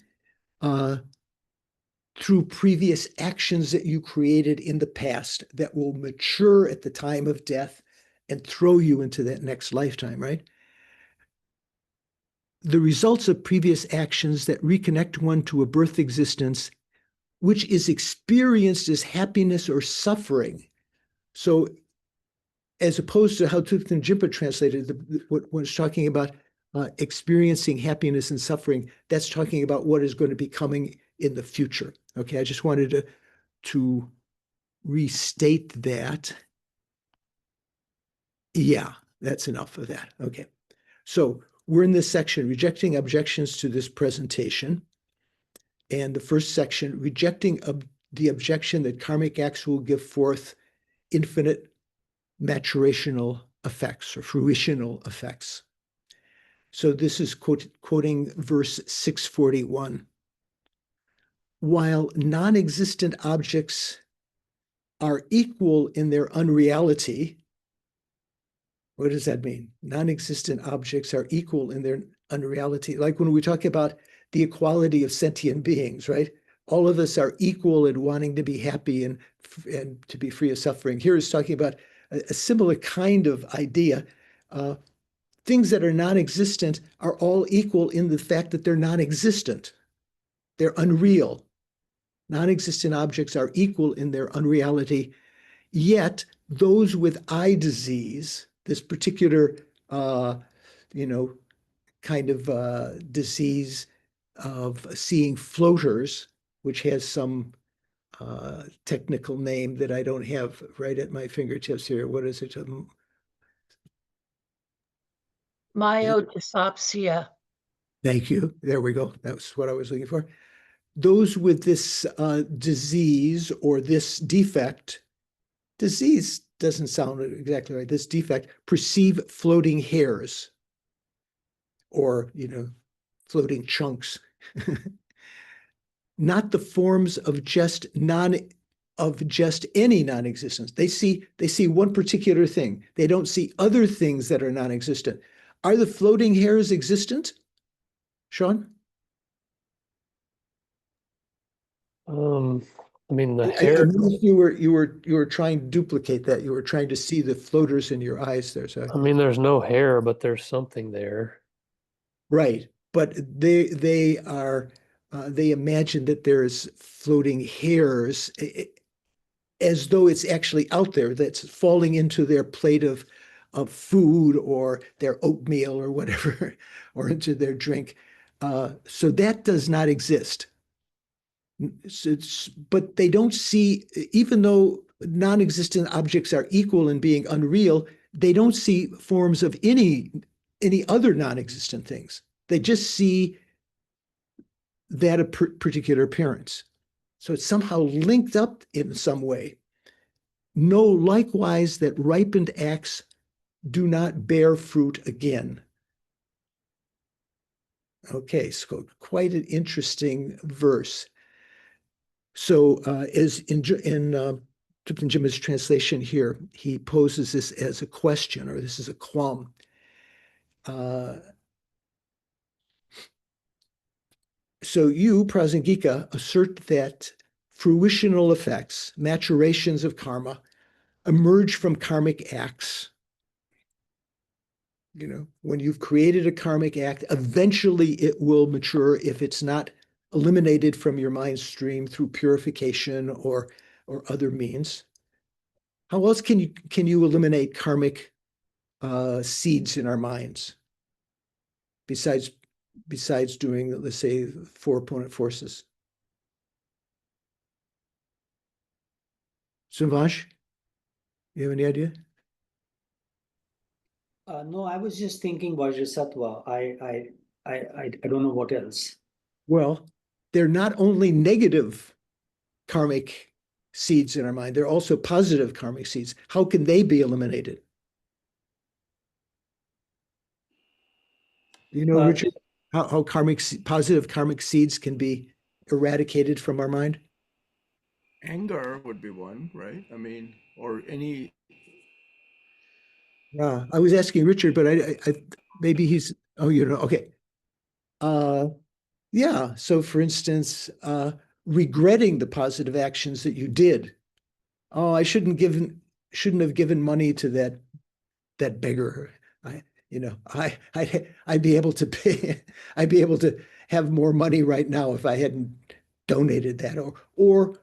Through previous actions that you created in the past that will mature at the time of death and throw you into that next lifetime, right? The results of previous actions that reconnect one to a birth existence, which is experienced as happiness or suffering. So as opposed to how Thupten Jinpa translated what it's talking about experiencing happiness and suffering, that's talking about what is going to be coming in the future. Okay, I just wanted to restate that. Yeah, that's enough of that. Okay, so we're in this section, rejecting objections to this presentation. And the first section, rejecting the objection that karmic acts will give forth infinite maturational effects or fruitional effects. So this is quoting verse 641. While non-existent objects are equal in their unreality, what does that mean? Non-existent objects are equal in their unreality. Like when we talk about the equality of sentient beings, right? All of us are equal in wanting to be happy and to be free of suffering. Here is talking about a similar kind of idea. Things that are non-existent are all equal in the fact that they're non-existent. They're unreal. Non-existent objects are equal in their unreality, yet those with eye disease, this particular, kind of disease of seeing floaters, which has some technical name that I don't have right at my fingertips here. What is it? Myodysopsia. Thank you. There we go. That's what I was looking for. Those with this disease or this defect, disease doesn't sound exactly right, this defect, perceive floating hairs or, floating chunks. Not the forms of just any non-existence. They see one particular thing. They don't see other things that are non-existent. Are the floating hairs existent, Sean? I mean, the hair. You were trying to duplicate that. You were trying to see the floaters in your eyes there. So I mean, there's no hair, but there's something there. right, but they are they imagine that there's floating hairs as though it's actually out there, that's falling into their plate of food or their oatmeal or whatever, or into their drink. So that does not exist. But they don't see, even though non-existent objects are equal in being unreal, they don't see forms of any other non-existent things. They just see that particular appearance. So it's somehow linked up in some way. Know likewise that ripened acts do not bear fruit again. Okay, so quite an interesting verse. So as in Thupten Jinpa's translation here, he poses this as a question, or this is a qualm. So you, Prasangika, assert that fruitional effects, maturations of karma, emerge from karmic acts. When you've created a karmic act, eventually it will mature if it's not eliminated from your mind stream through purification or other means. How else can you eliminate karmic seeds in our minds besides doing, let's say, 4 opponent forces? Subhash, you have any idea? No, I was just thinking Vajrasattva. I don't know what else. Well, they're not only negative karmic seeds in our mind, they're also positive karmic seeds. How can they be eliminated? Richard, how positive karmic seeds can be eradicated from our mind? Anger would be one, right? I mean, or any. I was asking Richard, but I maybe he's, oh, you know, okay. Yeah, so for instance, regretting the positive actions that you did. Oh, I shouldn't have given money to that beggar. I'd be able to pay, I'd be able to have more money right now if I hadn't donated that, or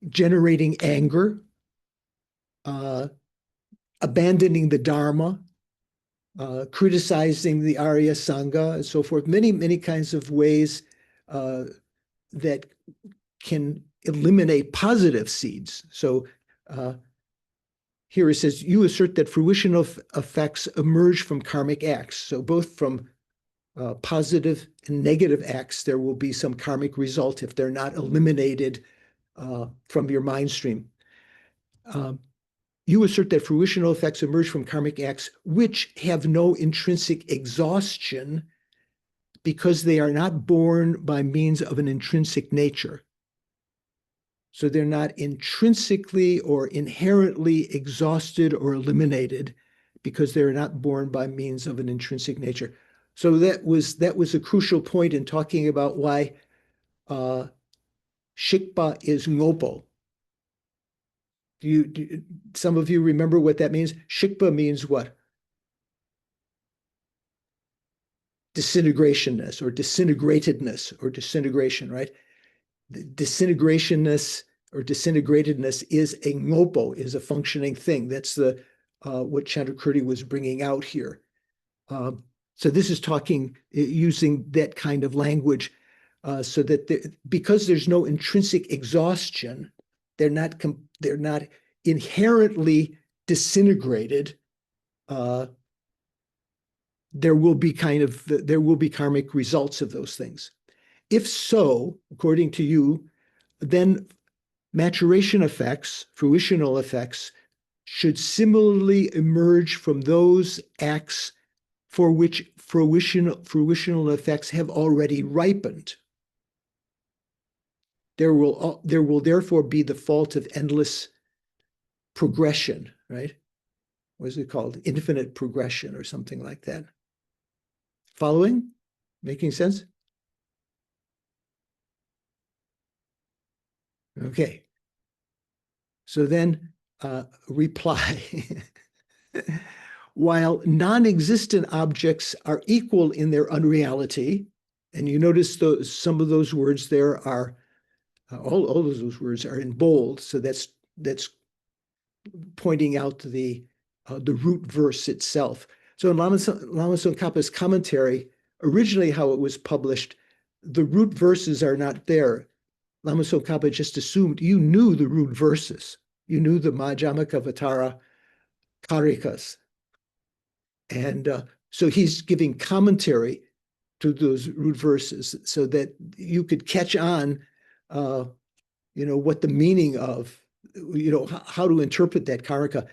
generating anger, abandoning the Dharma, criticizing the Arya Sangha, and so forth. Many kinds of ways that can eliminate positive seeds. So here it says, you assert that fruition of effects emerge from karmic acts. So both from positive and negative acts, there will be some karmic result if they're not eliminated from your mind stream. You assert that fruitional effects emerge from karmic acts which have no intrinsic exhaustion because they are not born by means of an intrinsic nature. So they're not intrinsically or inherently exhausted or eliminated because they're not born by means of an intrinsic nature. So that was a crucial point in talking about why Shikpa is ngopo. Some of you remember what that means? Shikpa means what? Disintegrationness or disintegratedness or disintegration, right? The disintegrationness or disintegratedness is a ngopo, is a functioning thing. That's what Chandrakirti was bringing out here. So this is talking using that kind of language so that because there's no intrinsic exhaustion, they're not inherently disintegrated. There will be karmic results of those things. If so, according to you, then maturation effects, fruitional effects, should similarly emerge from those acts for which fruitional effects have already ripened. There will therefore be the fault of endless progression, right? What is it called? Infinite progression or something like that. Following? Making sense? Okay. So then reply. While non-existent objects are equal in their unreality, and you notice some of those words there are, all of those words are in bold, so that's pointing out the root verse itself. So in Lama Tsongkhapa's commentary, originally how it was published, the root verses are not there. Lama Tsongkhapa just assumed you knew the root verses. You knew the Majjhimaka Vatara Karikas. And so he's giving commentary to those root verses so that you could catch on, what the meaning of, how to interpret that karika.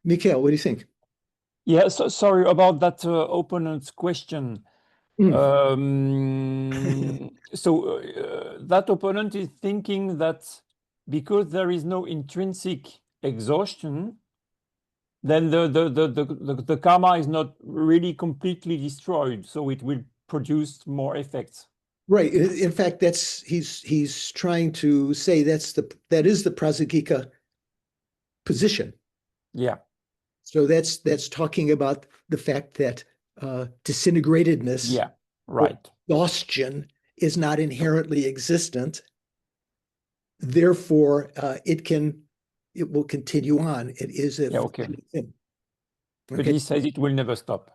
Mikhail, what do you think? Yeah, so sorry about that opponent's question. So that opponent is thinking that because there is no intrinsic exhaustion, then the karma is not really completely destroyed, so it will produce more effects. Right. In fact, he's trying to say that is the prasangika position. Yeah. So that's talking about the fact that disintegratedness, yeah, right, exhaustion is not inherently existent. Therefore, it will continue on. It is a okay. thing. But he says it will never stop.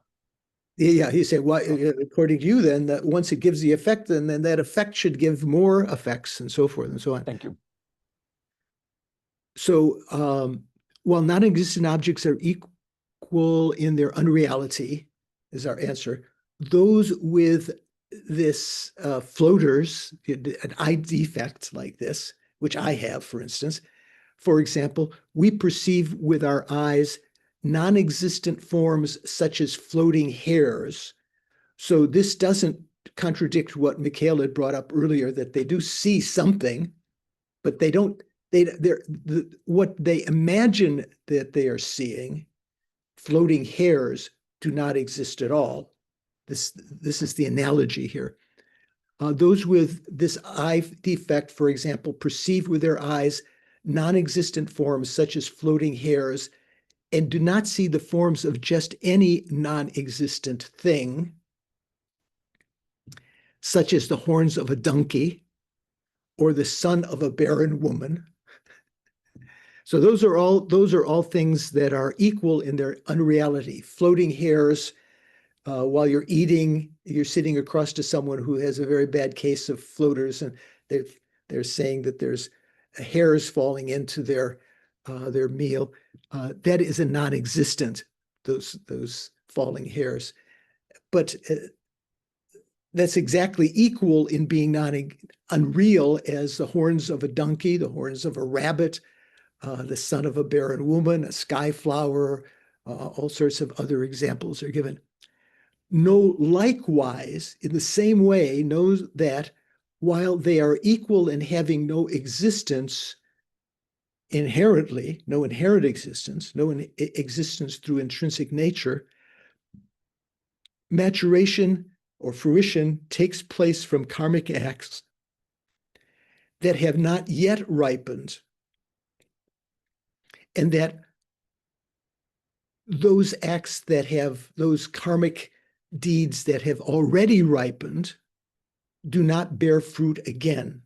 Yeah, he said, well, according to you, then that once it gives the effect, then that effect should give more effects and so forth and so on. Thank you. So while non-existent objects are equal in their unreality, is our answer, those with this floaters, an eye defect like this, which I have, for instance, for example, we perceive with our eyes non-existent forms such as floating hairs. So this doesn't contradict what Mikhail had brought up earlier, that they do see something, but they don't what they imagine that they are seeing, floating hairs, do not exist at all. This is the analogy here. Those with this eye defect, for example, perceive with their eyes non-existent forms such as floating hairs and do not see the forms of just any non-existent thing, such as the horns of a donkey or the son of a barren woman. So those are all things that are equal in their unreality. Floating hairs, while you're eating, you're sitting across to someone who has a very bad case of floaters, and they're saying that there's hairs falling into their meal. That is a non-existent, those falling hairs. But that's exactly equal in being unreal as the horns of a donkey, the horns of a rabbit, the son of a barren woman, a sky flower, all sorts of other examples are given. Know likewise, in the same way, knows that while they are equal in having no existence inherently, no inherent existence, no existence through intrinsic nature, maturation or fruition takes place from karmic acts that have not yet ripened, and that those acts that have, those karmic deeds that have already ripened do not bear fruit again.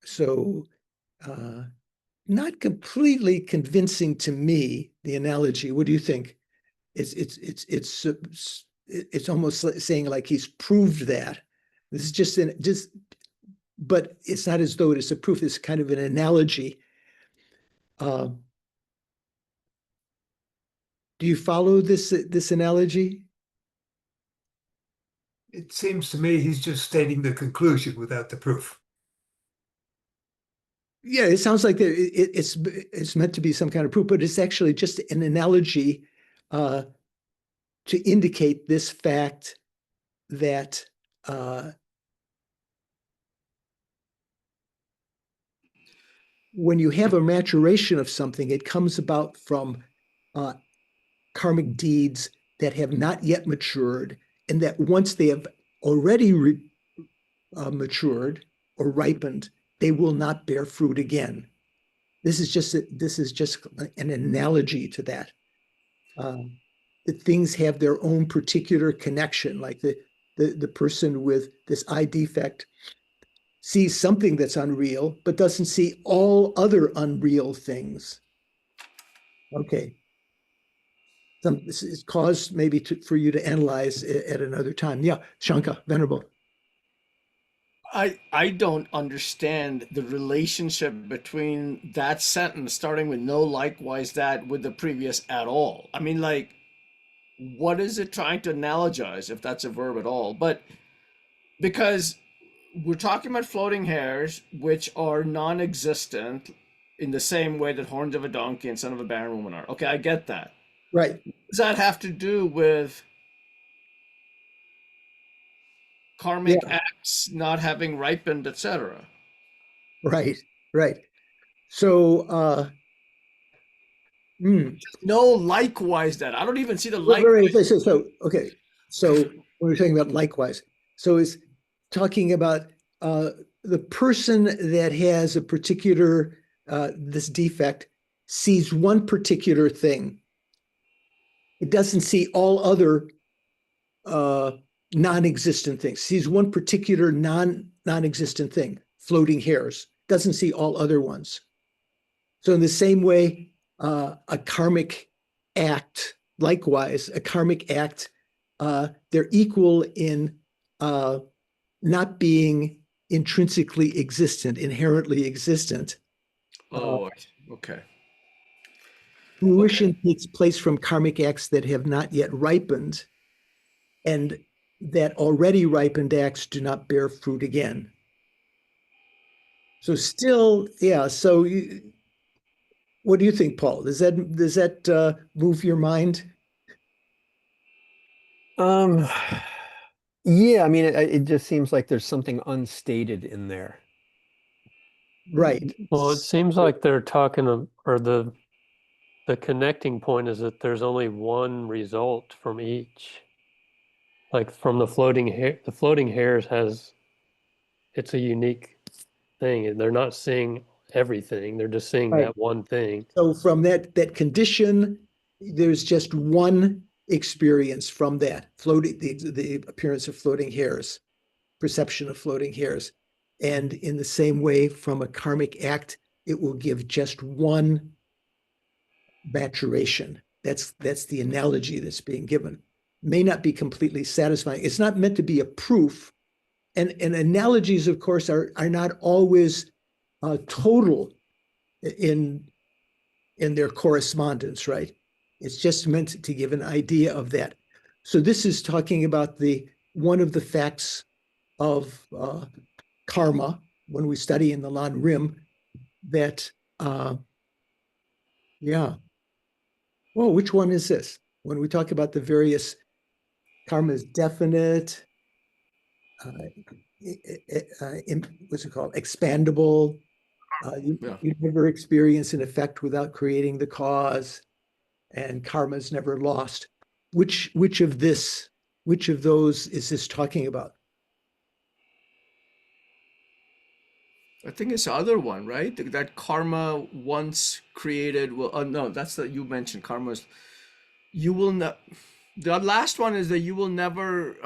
So, not completely convincing to me, the analogy. What do you think? It's almost saying like he's proved that. This is but it's not as though it is a proof. It's kind of an analogy. Do you follow this analogy? It seems to me he's just stating the conclusion without the proof. Yeah, it sounds like it's meant to be some kind of proof, but it's actually just an analogy to indicate this fact that when you have a maturation of something, it comes about from karmic deeds that have not yet matured, and that once they have already matured or ripened, they will not bear fruit again. This is just an analogy to that. That things have their own particular connection, like the person with this eye defect sees something that's unreal, but doesn't see all other unreal things. Okay. This is cause maybe for you to analyze at another time. Yeah, Shanka, Venerable. I don't understand the relationship between that sentence starting with no likewise that with the previous at all. I mean, like, what is it trying to analogize, if that's a verb at all? But because we're talking about floating hairs, which are non-existent in the same way that horns of a donkey and son of a barren woman are. Okay, I get that. Right. Does that have to do with karmic acts not having ripened, etc.? Right. So No, likewise that. I don't even see the right. likewise. Okay. So when we're talking about likewise, so it's talking about the person that has a particular this defect sees one particular thing. It doesn't see all other non-existent things. Sees one particular non-existent thing, floating hairs. Doesn't see all other ones. So in the same way, a karmic act, likewise, a karmic act, they're equal in not being intrinsically existent, inherently existent. Oh, okay. Fruition takes place from karmic acts that have not yet ripened, and that already ripened acts do not bear fruit again. So still, yeah. So what do you think, Paul? Does that move your mind? Yeah, I mean, it just seems like there's something unstated in there. Right. Well, it seems like they're talking, or the connecting point is that there's only one result from each. Like from the floating hairs it's a unique thing, and they're not seeing everything. They're just seeing Right. that one thing. So from that condition, there's just one experience from that the appearance of floating hairs, perception of floating hairs. And in the same way, from a karmic act, it will give just one maturation. That's the analogy that's being given. May not be completely satisfying. It's not meant to be a proof. And analogies, of course, are not always total in their correspondence, right? It's just meant to give an idea of that. So this is talking about one of the facts of karma when we study in the Lan Rim that, yeah. Well, which one is this? When we talk about the various karma is definite, what's it called? Expandable. You never experience an effect without creating the cause, and karma is never lost. Which of those is this talking about? I think it's the other one, right? That karma once created will. Oh no, that's the you mentioned karma's. You will not. The last one is that you will never.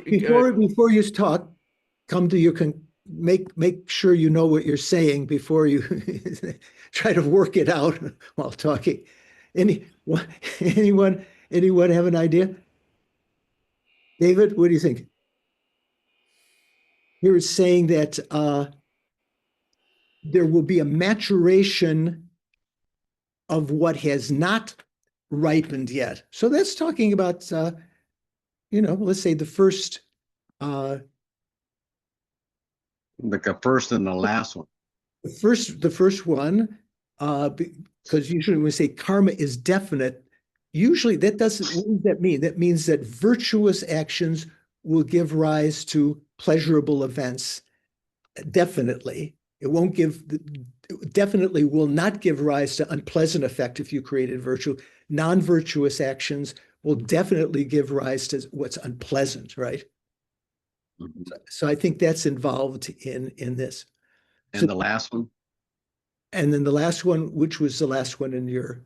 Before you talk, come to your make sure you know what you're saying before you try to work it out while talking. Anyone have an idea? David, what do you think? Here it's saying that there will be a maturation of what has not ripened yet. So that's talking about, let's say the first. Like the first and the last one. The first one, because usually when we say karma is definite, usually that doesn't, what does that mean? That means that virtuous actions will give rise to pleasurable events. Definitely. Definitely will not give rise to unpleasant effect if you created virtue. Non-virtuous actions will definitely give rise to what's unpleasant, right? Mhm. So I think that's involved in this. And the last one, And then the last one, which was the last one in your?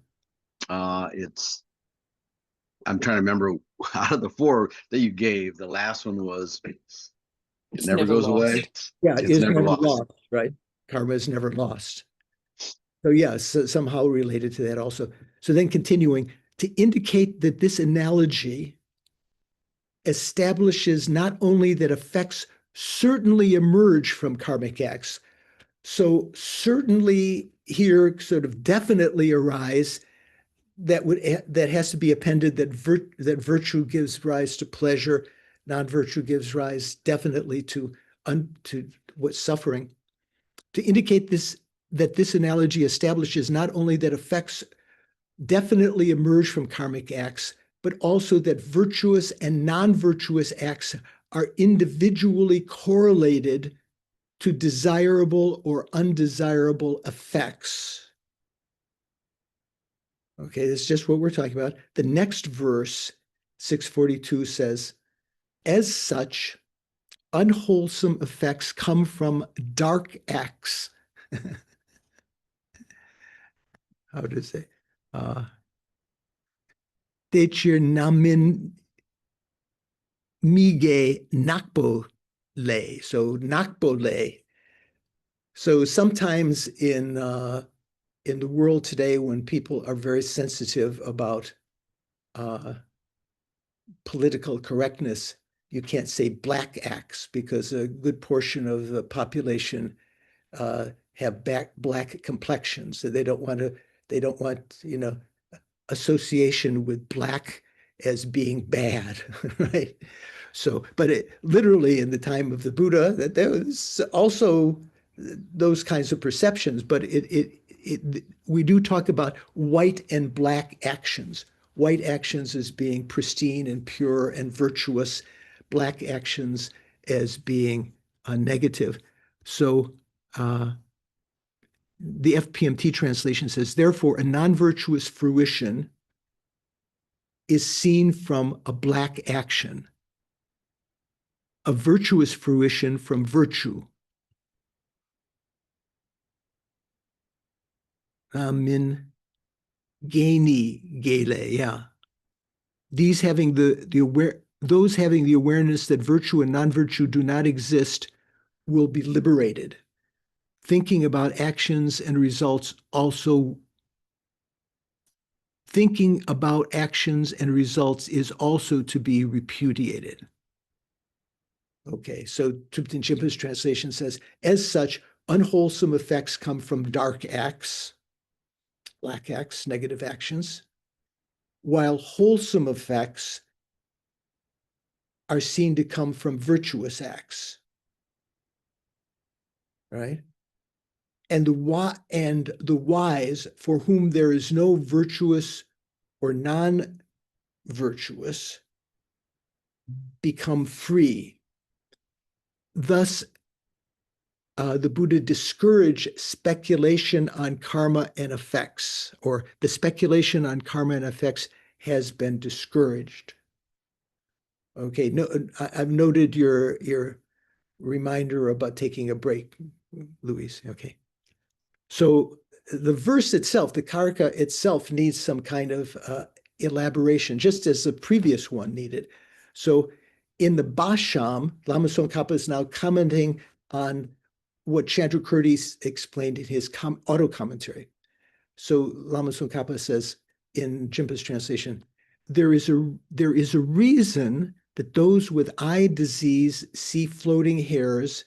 I'm trying to remember out of the four that you gave, the last one was it It's never never goes lost. away. Yeah, It's never lost. right? Karma is never lost. So yeah, somehow related to that also. So then continuing, to indicate that this analogy establishes not only that effects certainly emerge from karmic acts, so certainly here sort of definitely arise, that has to be appended that virtue gives rise to pleasure, non-virtue gives rise definitely to what's suffering. To indicate that this analogy establishes not only that effects definitely emerge from karmic acts, but also that virtuous and non-virtuous acts are individually correlated to desirable or undesirable effects. Okay, that's just what we're talking about. The next verse, 642, says, as such, unwholesome effects come from dark acts. How does it? Dechir namin mige nakbo le. So nakbo le. So sometimes in the world today, when people are very sensitive about political correctness, you can't say black acts because a good portion of the population have black complexions. So they don't want, association with black as being bad, right? So, but literally in the time of the Buddha, that there was also those kinds of perceptions, but we do talk about white and black actions. White actions as being pristine and pure and virtuous, black actions as being negative. So the FPMT translation says, therefore, a non-virtuous fruition is seen from a black action, a virtuous fruition from virtue. Min Gaini Gele, yeah. Those having the awareness that virtue and non-virtue do not exist will be liberated. Thinking about actions and results is also to be repudiated. Okay, so Thupten Jinpa's translation says, as such, unwholesome effects come from dark acts, black acts, negative actions, while wholesome effects are seen to come from virtuous acts, right? And the wise, for whom there is no virtuous or non-virtuous, become free. Thus, the Buddha discouraged speculation on karma and effects, or the speculation on karma and effects has been discouraged. Okay, no, I've noted your reminder about taking a break, Luis. Okay. So the verse itself, the karka itself, needs some kind of elaboration, just as the previous one needed. So in the Basham, Lama Tsongkhapa is now commenting on what Chandrakirti explained in his auto commentary. So Lama Tsongkhapa says in Jinpa's translation, there is a reason that those with eye disease see floating hairs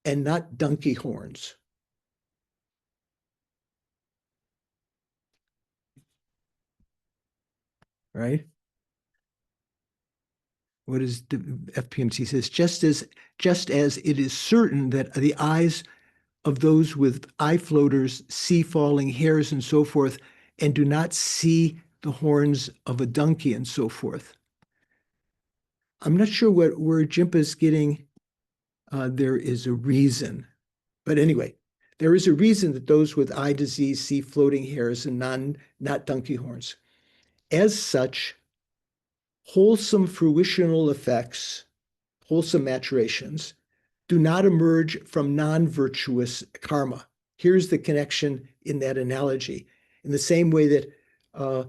and not donkey horns. Right? What is the FPMT says? Just as it is certain that the eyes of those with eye floaters see falling hairs and so forth, and do not see the horns of a donkey and so forth. I'm not sure where Jinpa is getting. There is a reason, but anyway, there is a reason that those with eye disease see floating hairs and not donkey horns. As such, wholesome fruitional effects, wholesome maturations, do not emerge from non-virtuous karma. Here's the connection in that analogy. In the same way that a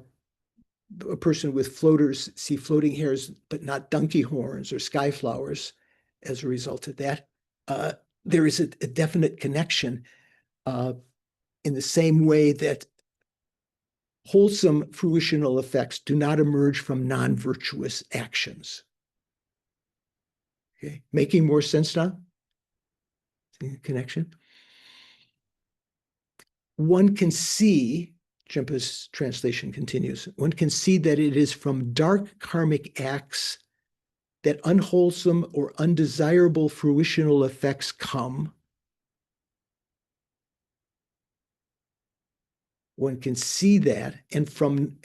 person with floaters see floating hairs, but not donkey horns or sky flowers as a result of that, there is a definite connection in the same way that wholesome fruitional effects do not emerge from non-virtuous actions. Okay, making more sense now? See the connection? One can see, Jinpa's translation continues, one can see that it is from dark karmic acts that unwholesome or undesirable fruitional effects come. One can see that, and from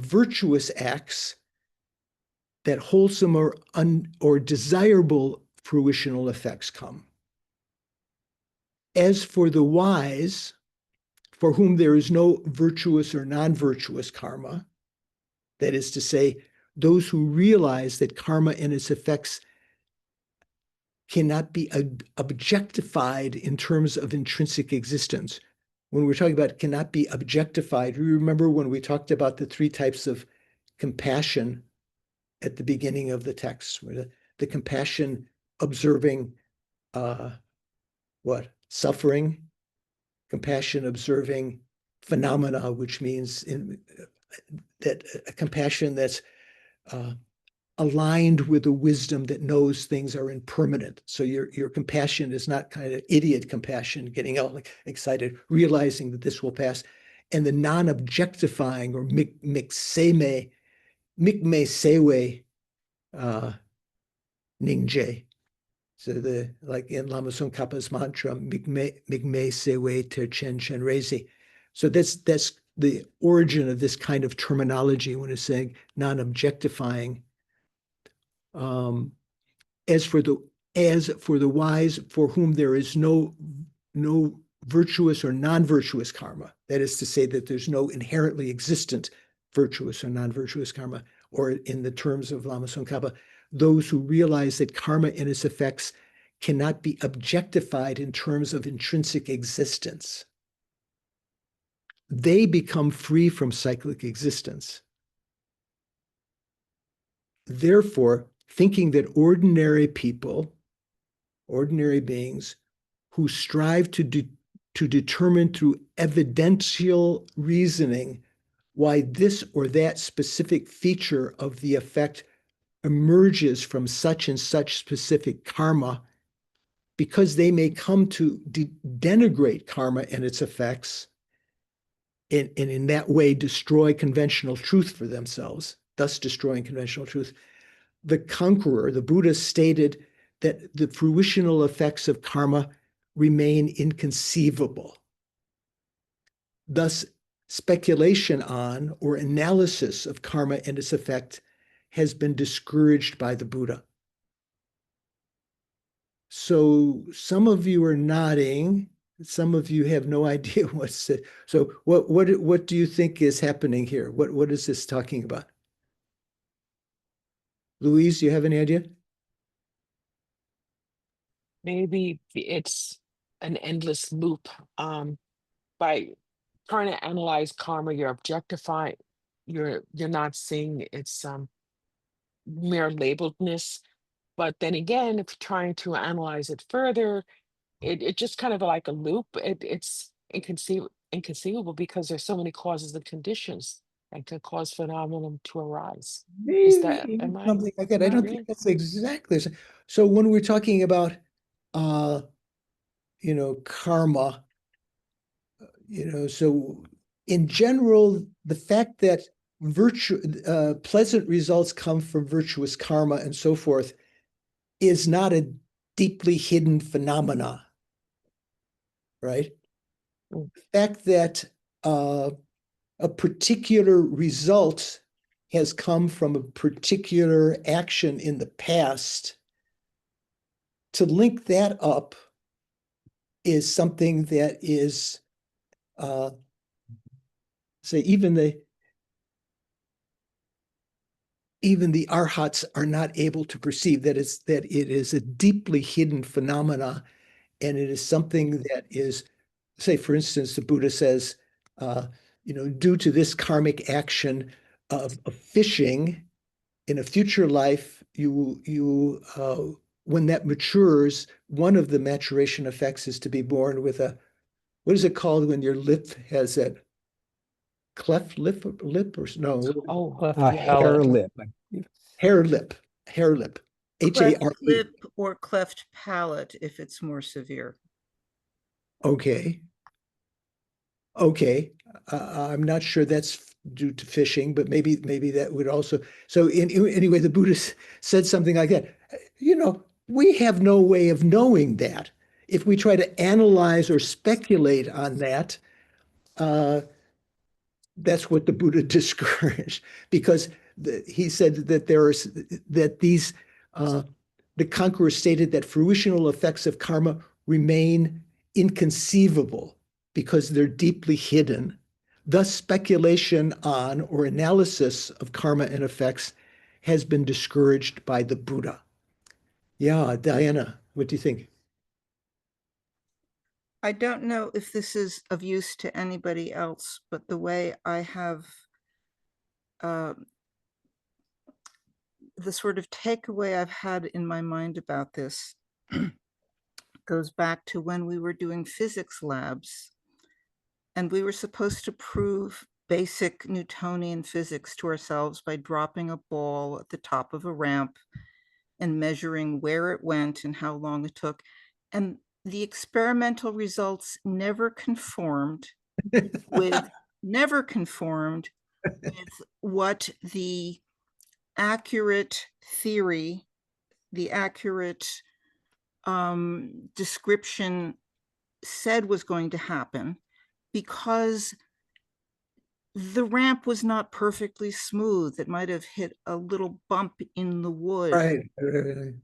virtuous acts that wholesome or desirable fruitional effects come. As for the wise, for whom there is no virtuous or non-virtuous karma, that is to say, those who realize that karma and its effects cannot be objectified in terms of intrinsic existence. When we're talking about cannot be objectified, we remember when we talked about the three types of compassion at the beginning of the text, where the compassion observing suffering, compassion observing phenomena, which means that a compassion that's aligned with a wisdom that knows things are impermanent. So your compassion is not kind of idiot compassion, getting all excited, realizing that this will pass. And the non-objectifying or mikme sewe ningje. So like in Lama Tsongkhapa's mantra, mikme sewe ter chen rezi. So that's the origin of this kind of terminology when it's saying non-objectifying. As for the wise, for whom there is no virtuous or non-virtuous karma. That is to say that there's no inherently existent virtuous or non-virtuous karma, or in the terms of Lama Tsongkhapa, those who realize that karma and its effects cannot be objectified in terms of intrinsic existence. They become free from cyclic existence. Therefore, thinking that ordinary people, ordinary beings, who strive to determine through evidential reasoning why this or that specific feature of the effect emerges from such and such specific karma, because they may come to denigrate karma and its effects, and in that way destroy conventional truth for themselves, thus destroying conventional truth. The conqueror, the Buddha, stated that the fruitional effects of karma remain inconceivable. Thus, speculation on or analysis of karma and its effect has been discouraged by the Buddha. So some of you are nodding. Some of you have no idea what's it. So what do you think is happening here? What is this talking about? Louise, do you have any idea? Maybe it's an endless loop. By trying to analyze karma, you're objectifying, you're not seeing its mere labeledness. But then again, if you're trying to analyze it further, it just kind of like a loop. It's inconceivable because there's so many causes and conditions that can cause phenomenon to arise. Is that, Maybe am I something like that. I not don't right? think that's exactly. So when we're talking about, karma, so in general, the fact that pleasant results come from virtuous karma and so forth is not a deeply hidden phenomena, right? Mm. The fact that a particular result has come from a particular action in the past, to link that up is something that is, say, even the arhats are not able to perceive that it is a deeply hidden phenomena, and it is something that is, say, for instance, the Buddha says, due to this karmic action of fishing, in a future life, when that matures, one of the maturation effects is to be born with what is it called when your lip has that cleft lip or no? Oh, Left Hair palate. lip. lip, Cleft HARE. lip or cleft palate if it's more severe. Okay. I'm not sure that's due to fishing, but maybe that would also. So anyway, the Buddhist said something like that. We have no way of knowing that. If we try to analyze or speculate on that, that's what the Buddha discouraged, because he said that the conqueror stated that fruitional effects of karma remain inconceivable because they're deeply hidden. Thus, speculation on or analysis of karma and effects has been discouraged by the Buddha. Yeah, Diana, what do you think? I don't know if this is of use to anybody else, but the way I have the sort of takeaway I've had in my mind about this goes back to when we were doing physics labs, and we were supposed to prove basic Newtonian physics to ourselves by dropping a ball at the top of a ramp and measuring where it went and how long it took. And the experimental results never conformed with what the accurate theory, the accurate description said was going to happen, because the ramp was not perfectly smooth. It might have hit a little bump in the wood. Right.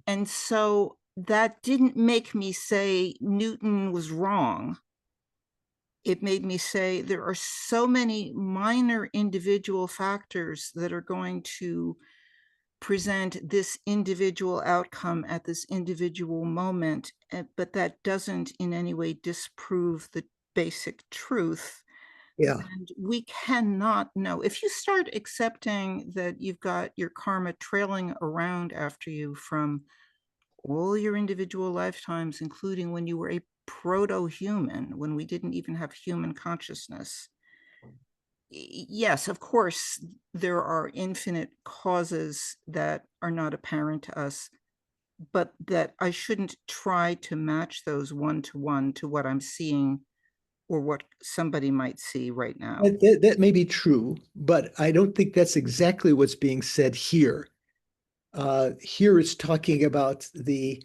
And so that didn't make me say Newton was wrong. it made me say there are so many minor individual factors that are going to present this individual outcome at this individual moment, but that doesn't in any way disprove the basic truth. Yeah. And we cannot know. If you start accepting that you've got your karma trailing around after you from all your individual lifetimes, including when you were a proto-human, when we didn't even have human consciousness. Yes, of course, there are infinite causes that are not apparent to us, but that I shouldn't try to match those one-to-one to what I'm seeing or what somebody might see right now. That may be true, but I don't think that's exactly what's being said here. Here it's talking about the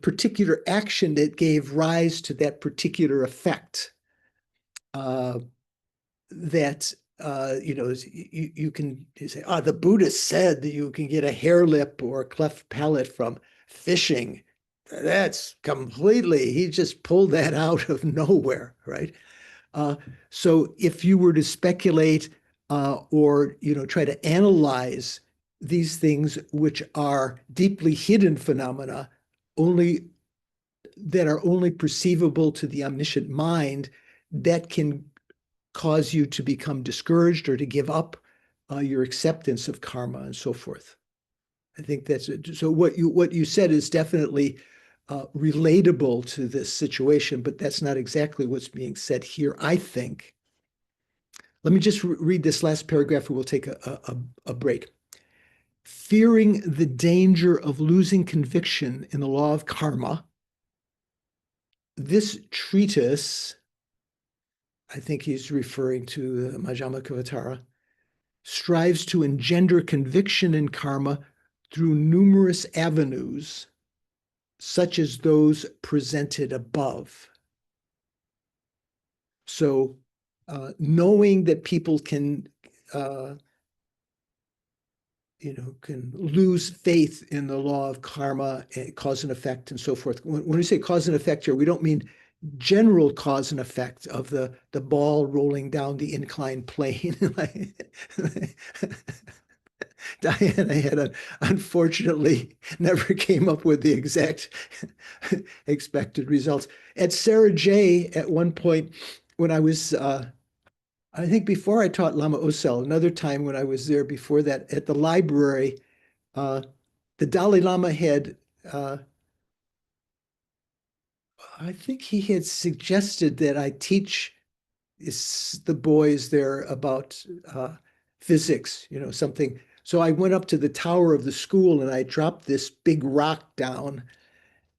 particular action that gave rise to that particular effect. You can say, the Buddhist said that you can get a hair lip or a cleft palate from fishing. That's completely, he just pulled that out of nowhere, right? So if you were to speculate or try to analyze these things, which are deeply hidden phenomena, that are only perceivable to the omniscient mind, that can cause you to become discouraged or to give up your acceptance of karma and so forth. I think that's it. So what you said is definitely relatable to this situation, but that's not exactly what's being said here, I think. Let me just read this last paragraph and we'll take a break. Fearing the danger of losing conviction in the law of karma, this treatise, I think he's referring to the Majjhima strives to engender conviction in karma through numerous avenues, such as those presented above. So knowing that people can lose faith in the law of karma, cause and effect, and so forth. When we say cause and effect here, we don't mean general cause and effect of the ball rolling down the inclined plane. Diana had unfortunately never came up with the exact expected results. At Sarah J, at one point, when I was, I think before I taught Lama Osel, another time when I was there before that, at the library, the Dalai Lama had, I think he had suggested that I teach the boys there about physics, something. So I went up to the tower of the school and I dropped this big rock down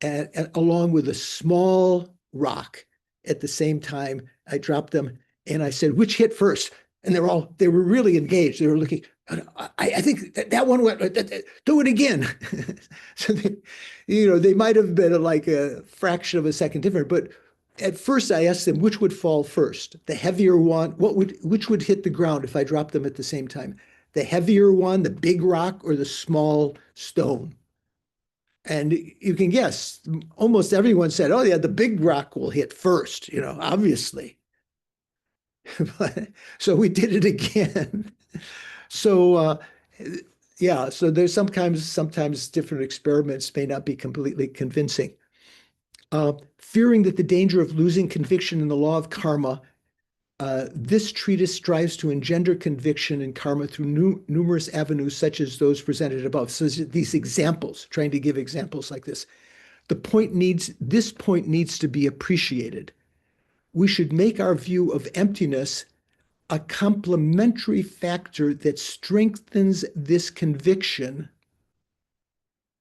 and along with a small rock at the same time. I dropped them and I said, which hit first? And they were really engaged. They were looking, I think that one went, do it again. So they might have been like a fraction of a second different, but at first I asked them which would fall first, the heavier one, which would hit the ground if I dropped them at the same time, the heavier one, the big rock, or the small stone. And you can guess, almost everyone said, oh yeah, the big rock will hit first, obviously. So we did it again. So so there's sometimes different experiments may not be completely convincing. Fearing that the danger of losing conviction in the law of karma, this treatise strives to engender conviction in karma through numerous avenues such as those presented above. So these examples, trying to give examples like this. This point needs to be appreciated. We should make our view of emptiness a complementary factor that strengthens this conviction,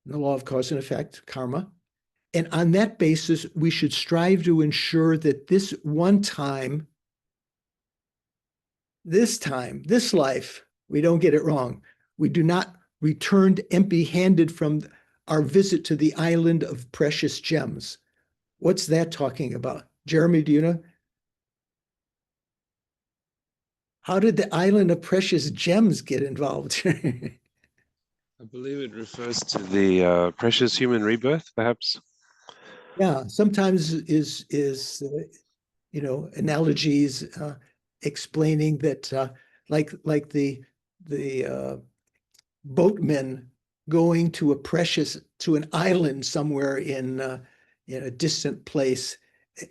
the law of cause and effect, karma. And on that basis, we should strive to ensure that this life, we don't get it wrong. We do not return empty-handed from our visit to the island of precious gems. What's that talking about? Jeremy, do you know? How did the island of precious gems get involved? I believe it refers to the precious human rebirth, perhaps. Yeah, sometimes is you know, analogies explaining that like the boatmen going to an island somewhere in a distant place,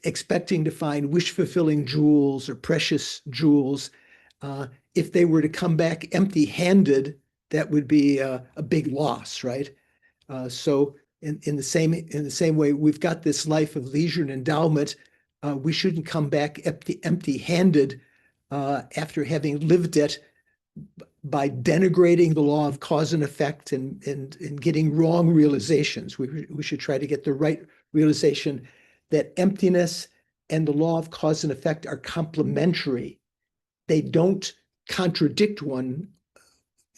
expecting to find wish-fulfilling jewels or precious jewels. If they were to come back empty-handed, that would be a big loss, right? So in the same way, we've got this life of leisure and endowment. We shouldn't come back empty-handed after having lived it by denigrating the law of cause and effect and getting wrong realizations. We should try to get the right realization that emptiness and the law of cause and effect are complementary. They don't contradict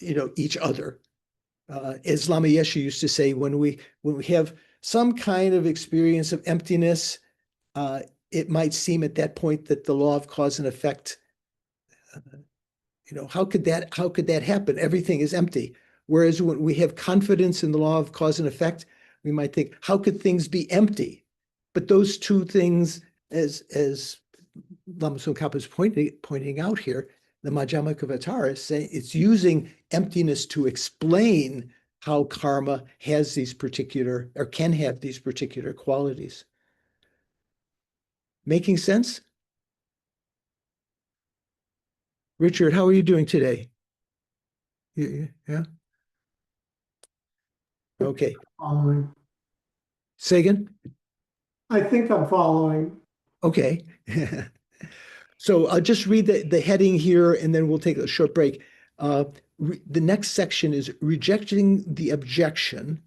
each other. As Lama Yeshe used to say, when we have some kind of experience of emptiness, it might seem at that point that the law of cause and effect, how could that happen? Everything is empty. Whereas when we have confidence in the law of cause and effect, we might think, how could things be empty? But those two things, as Lama Tsong Khapa is pointing out here, the Madhyamaka is saying it's using emptiness to explain how karma has these particular, or can have these particular qualities. Making sense? Richard, how are you doing today? Yeah? Okay. Following. Say again? I think I'm following. Okay. So I'll just read the heading here, and then we'll take a short break. The next section is rejecting the objection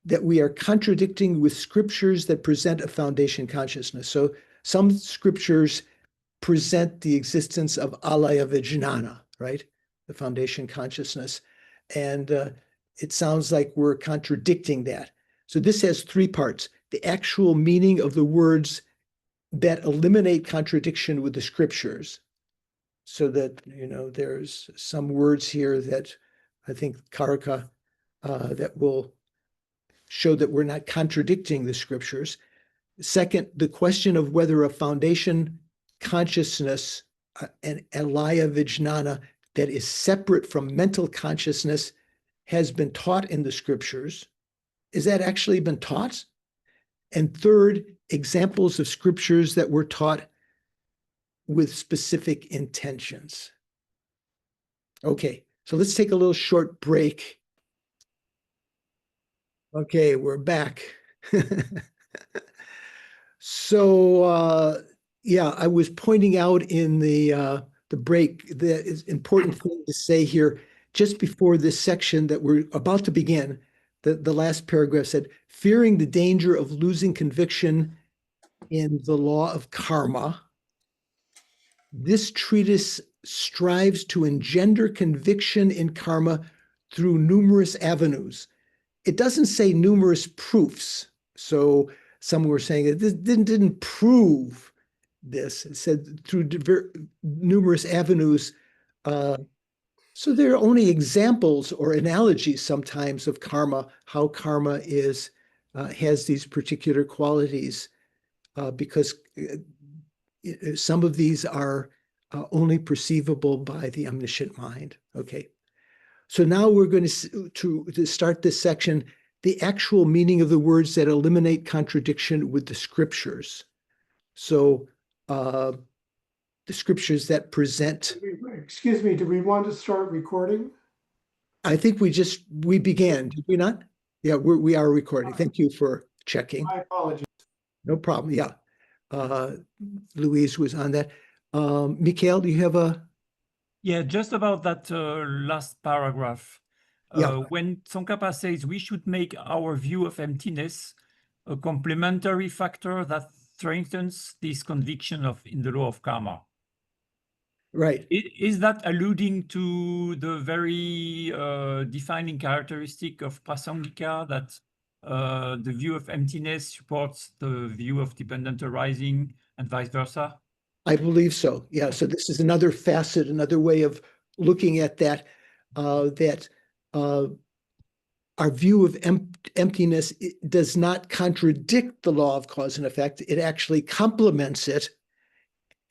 that we are contradicting with scriptures that present a foundation consciousness. So some scriptures present the existence of alaya vijnana, right? The foundation consciousness. And it sounds like we're contradicting that. So this has three parts: the actual meaning of the words that eliminate contradiction with the scriptures, so that, there's some words here that I think Karaka that will show that we're not contradicting the scriptures. Second, the question of whether a foundation consciousness, an alaya vijnana that is separate from mental consciousness, has been taught in the scriptures. Is that actually been taught? And third, examples of scriptures that were taught with specific intentions. Okay, so let's take a little short break. Okay, we're back. So, yeah, I was pointing out in the break the important thing to say here, just before this section that we're about to begin. The last paragraph said, fearing the danger of losing conviction in the law of karma, this treatise strives to engender conviction in karma through numerous avenues. It doesn't say numerous proofs. So some were saying that this didn't prove this. It said through numerous avenues. So there are only examples or analogies sometimes of karma, how karma has these particular qualities, because some of these are only perceivable by the omniscient mind. Okay. So now we're going to start this section, the actual meaning of the words that eliminate contradiction with the scriptures. So the scriptures that present. Excuse me, do we want to start recording? I think we began, did we not? Yeah, we are recording. Thank you for checking. My apologies. No problem. Yeah. Louise was on that. Mikhail, do you have a? Yeah, just about that last paragraph. Yeah. When Tsong Khapa says we should make our view of emptiness a complementary factor that strengthens this conviction in the law of karma. Right. Is that alluding to the very defining characteristic of prasangika, that the view of emptiness supports the view of dependent arising and vice versa? I believe so. Yeah. So this is another facet, another way of looking at that, our view of emptiness does not contradict the law of cause and effect. It actually complements it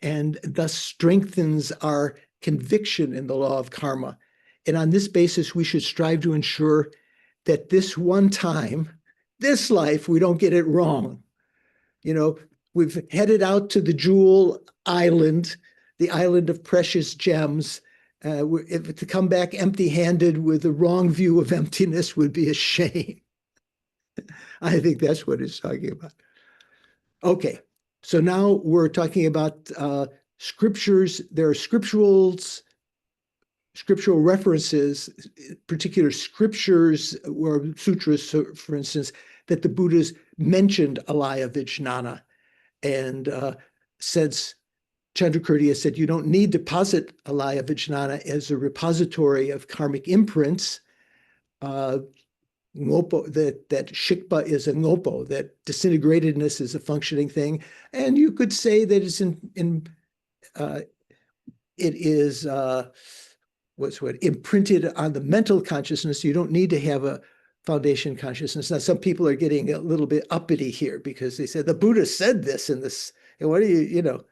and thus strengthens our conviction in the law of karma. And on this basis, we should strive to ensure that this one time, this life, we don't get it wrong. You know, we've headed out to the jewel island, the island of precious gems. If to come back empty-handed with the wrong view of emptiness would be a shame. I think that's what it's talking about. Okay, so now we're talking about scriptures. There are scriptural references, particular scriptures or sutras, so for instance, that the Buddhas mentioned alaya vijnana. And since Chandrakirti has said you don't need to posit alaya vijnana as a repository of karmic imprints, ngopo, that shikpa is a ngopo, that disintegratedness is a functioning thing. And you could say that it's imprinted on the mental consciousness. You don't need to have a foundation consciousness. Now, some people are getting a little bit uppity here because they said the Buddha said this in this. And what do you know?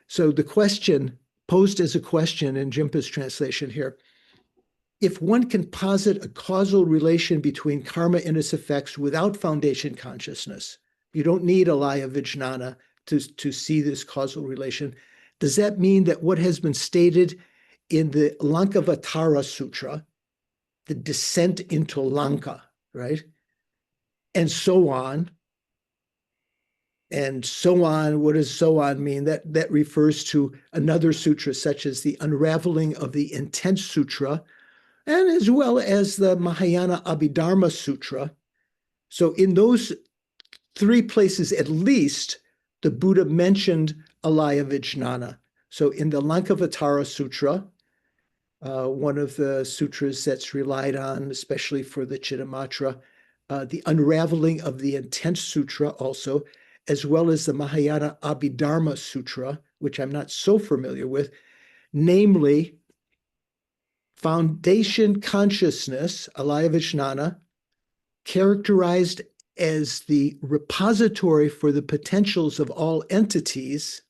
So the question posed as a question in Jimpa's translation here: if one can posit a causal relation between karma and its effects without foundation consciousness, you don't need alaya vijnana to see this causal relation. Does that mean that what has been stated in the Lankavatara Sutra, the descent into Lanka, right? And so on. And so on, what does so on mean? That refers to another sutra, such as the Unraveling of the Intent Sutra, and as well as the Mahayana Abhidharma Sutra. So in those three places at least, the Buddha mentioned alaya vijnana. So in the Lankavatara Sutra, one of the sutras that's relied on, especially for the Chittamatra, the Unraveling of the Intent Sutra also, as well as the Mahayana Abhidharma Sutra, which I'm not so familiar with, namely foundation consciousness, alaya vijnana, characterized as the repository for the potentials of all entities,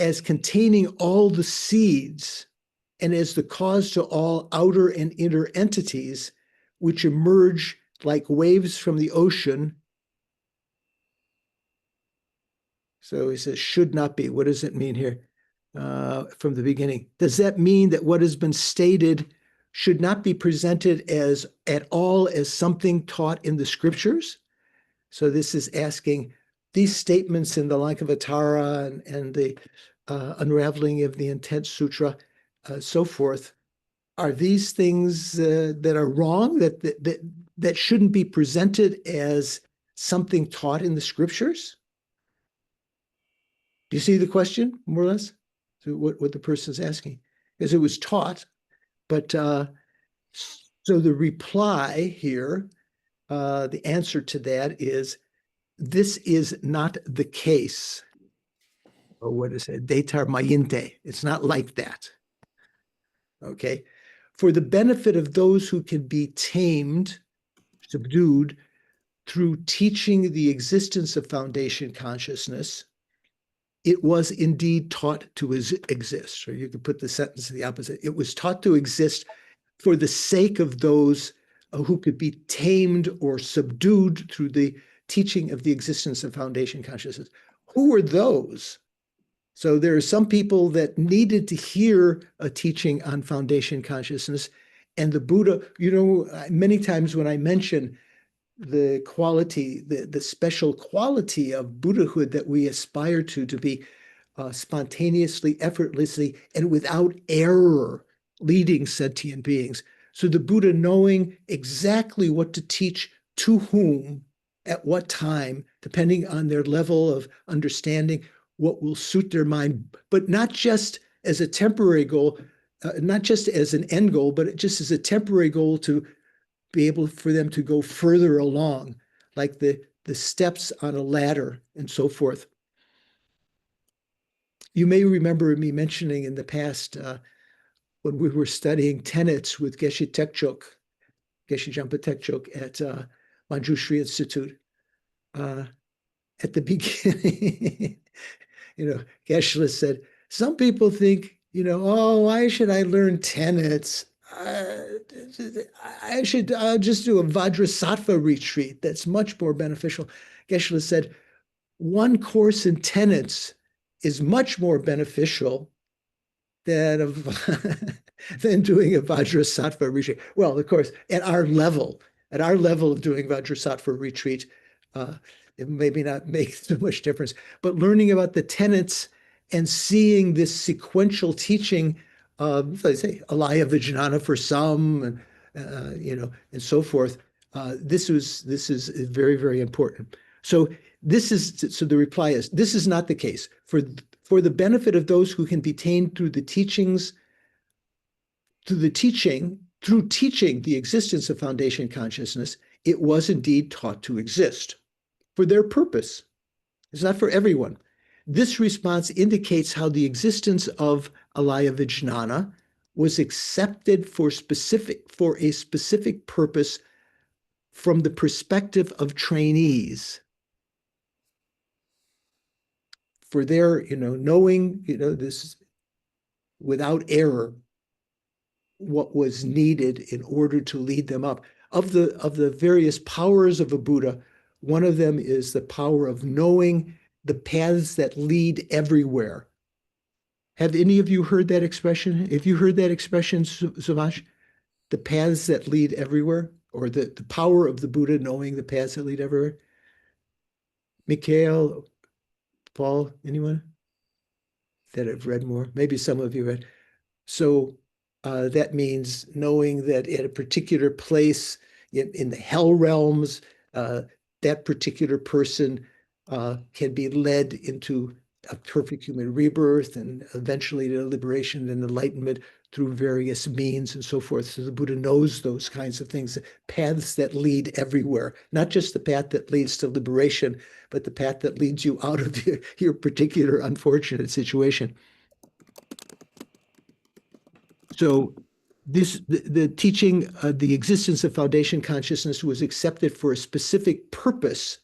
as containing all the seeds, and as the cause to all outer and inner entities, which emerge like waves from the ocean. So he says, should not be. What does it mean here from the beginning? Does that mean that what has been stated should not be presented as at all as something taught in the scriptures? So this is asking these statements in the Lankavatara and the Unraveling of the Intent Sutra, so forth. Are these things that are wrong, that shouldn't be presented as something taught in the scriptures? Do you see the question, more or less? So what the person's asking? Because it was taught, but so the reply here, the answer to that is, this is not the case. Or what is it? Detar mayinte. It's not like that. Okay. For the benefit of those who can be tamed, subdued, through teaching the existence of foundation consciousness, it was indeed taught to exist. Or you could put the sentence the opposite. It was taught to exist for the sake of those who could be tamed or subdued through the teaching of the existence of foundation consciousness. Who were those? So there are some people that needed to hear a teaching on foundation consciousness. And the Buddha, you know, many times when I mention the quality, the special quality of Buddhahood that we aspire to be spontaneously, effortlessly, and without error leading sentient beings. So the Buddha knowing exactly what to teach to whom, at what time, depending on their level of understanding, what will suit their mind, but not just as a temporary goal, not just as an end goal, but just as a temporary goal to be able for them to go further along, like the steps on a ladder and so forth. You may remember me mentioning in the past when we were studying tenets with Geshe Tekchok, Geshe Jampa Tekchok at Manjushri Institute. At the beginning, Geshe said, some people think, oh, why should I learn tenets? I should just do a Vajrasattva retreat. That's much more beneficial. Geshe said, one course in tenets is much more beneficial than doing a Vajrasattva retreat. Well, of course, at our level of doing Vajrasattva retreat, it maybe not make so much difference. But learning about the tenets and seeing this sequential teaching of, let's say, alaya vijnana for some, and so forth. This is very, very important. So the reply is, this is not the case. For the benefit of those who can be attained through teaching the existence of foundation consciousness, it was indeed taught to exist for their purpose. It's not for everyone. This response indicates how the existence of alaya vijnana was accepted for a specific purpose from the perspective of trainees. For their, knowing, this without error, what was needed in order to lead them up. Of the various powers of a Buddha, one of them is the power of knowing the paths that lead everywhere. Have any of you heard that expression? Have you heard that expression, Suvash? The paths that lead everywhere, or the power of the Buddha knowing the paths that lead everywhere? Mikhail, Paul, anyone that have read more? Maybe some of you read. So that means knowing that at a particular place in the hell realms, that particular person can be led into a perfect human rebirth and eventually to liberation and enlightenment through various means and so forth. So the Buddha knows those kinds of things, paths that lead everywhere, not just the path that leads to liberation, but the path that leads you out of your particular unfortunate situation. So the teaching, the existence of foundation consciousness was accepted for a specific purpose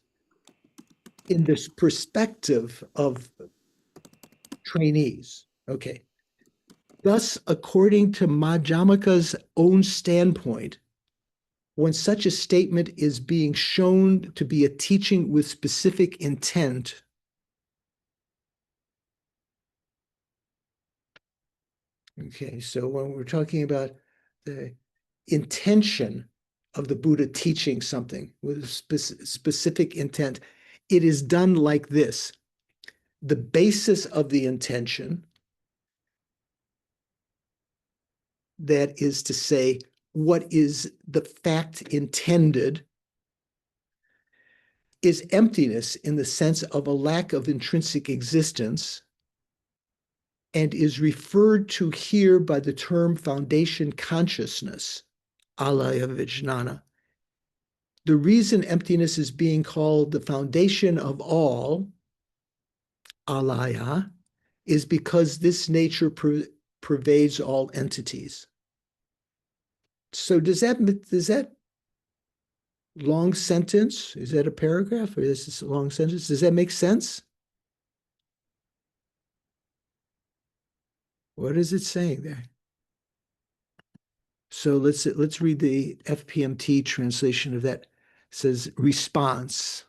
in this perspective of trainees. Okay. Thus, according to Madhyamaka's own standpoint, when such a statement is being shown to be a teaching with specific intent, okay, so when we're talking about the intention of the Buddha teaching something with a specific intent, it is done like this. The basis of the intention, that is to say, what is the fact intended, is emptiness in the sense of a lack of intrinsic existence, and is referred to here by the term foundation consciousness, alaya vijnana. The reason emptiness is being called the foundation of all, alaya, is because this nature pervades all entities. So does that long sentence, is that a paragraph or is this a long sentence? Does that make sense? What is it saying there? So let's read the FPMT translation of that. It says, response.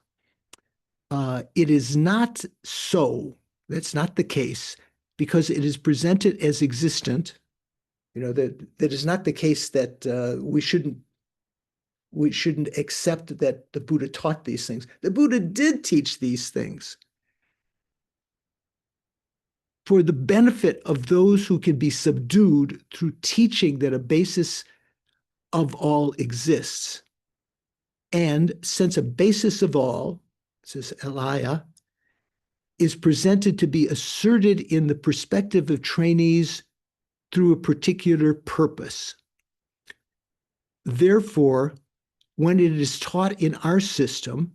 It is not so. That's not the case, because it is presented as existent. That is not the case that we shouldn't accept that the Buddha taught these things. The Buddha did teach these things for the benefit of those who can be subdued through teaching that a basis of all exists. And since a basis of all, says Elia, is presented to be asserted in the perspective of trainees through a particular purpose. Therefore, when it is taught in our system,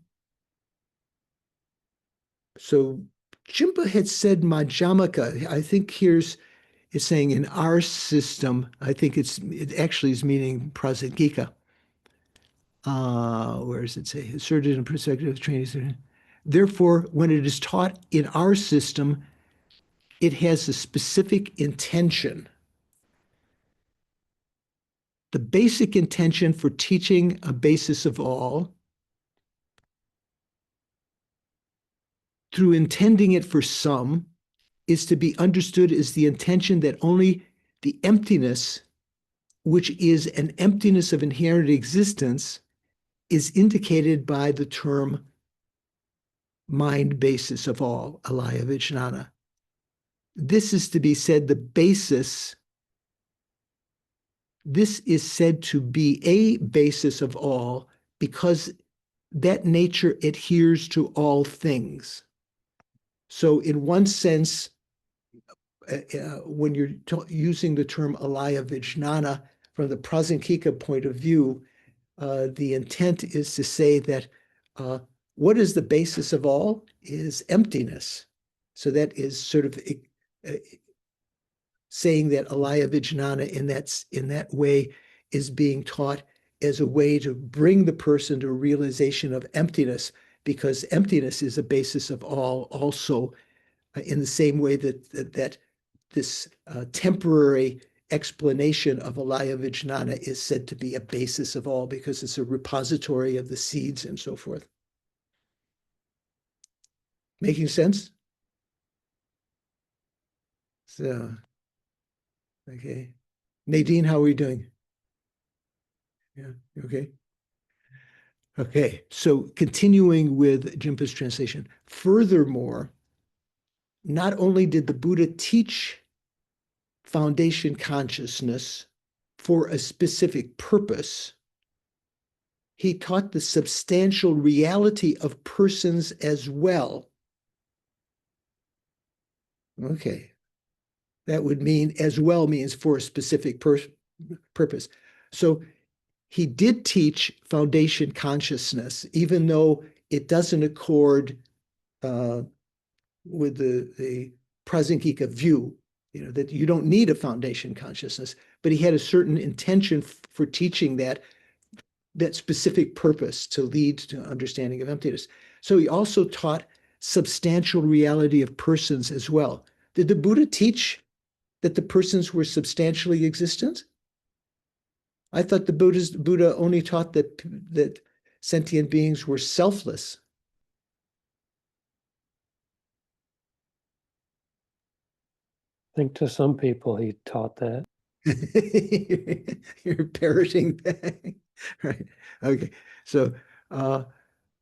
so Jimpa had said Madhyamaka, I think it's saying in our system, I think it actually is meaning Prasangika. where does it say? Asserted in perspective of training. Therefore, when it is taught in our system, it has a specific intention. The basic intention for teaching a basis of all, through intending it for some, is to be understood as the intention that only the emptiness, which is an emptiness of inherent existence, is indicated by the term mind basis of all, alaya vijnana. This is to be said the basis, this is said to be a basis of all because that nature adheres to all things. So in one sense, when you're using the term alaya vijnana from the prasankika point of view, the intent is to say that what is the basis of all is emptiness. So that is sort of saying that alaya vijnana in that way is being taught as a way to bring the person to a realization of emptiness, because emptiness is a basis of all also, in the same way that this temporary explanation of alaya vijnana is said to be a basis of all because it's a repository of the seeds and so forth. Making sense? So, okay. Nadine, how are we doing? Yeah, okay. Okay, so continuing with Jinpa's translation. Furthermore, not only did the Buddha teach foundation consciousness for a specific purpose, he taught the substantial reality of persons as well. Okay, that would mean as well means for a specific purpose. So he did teach foundation consciousness, even though it doesn't accord with the Prasankika view, that you don't need a foundation consciousness, but he had a certain intention for teaching that specific purpose to lead to understanding of emptiness. So he also taught substantial reality of persons as well. Did the Buddha teach that the persons were substantially existent? I thought the Buddha only taught that sentient beings were selfless. I think to some people he taught that. You're parroting that. Right. Okay. So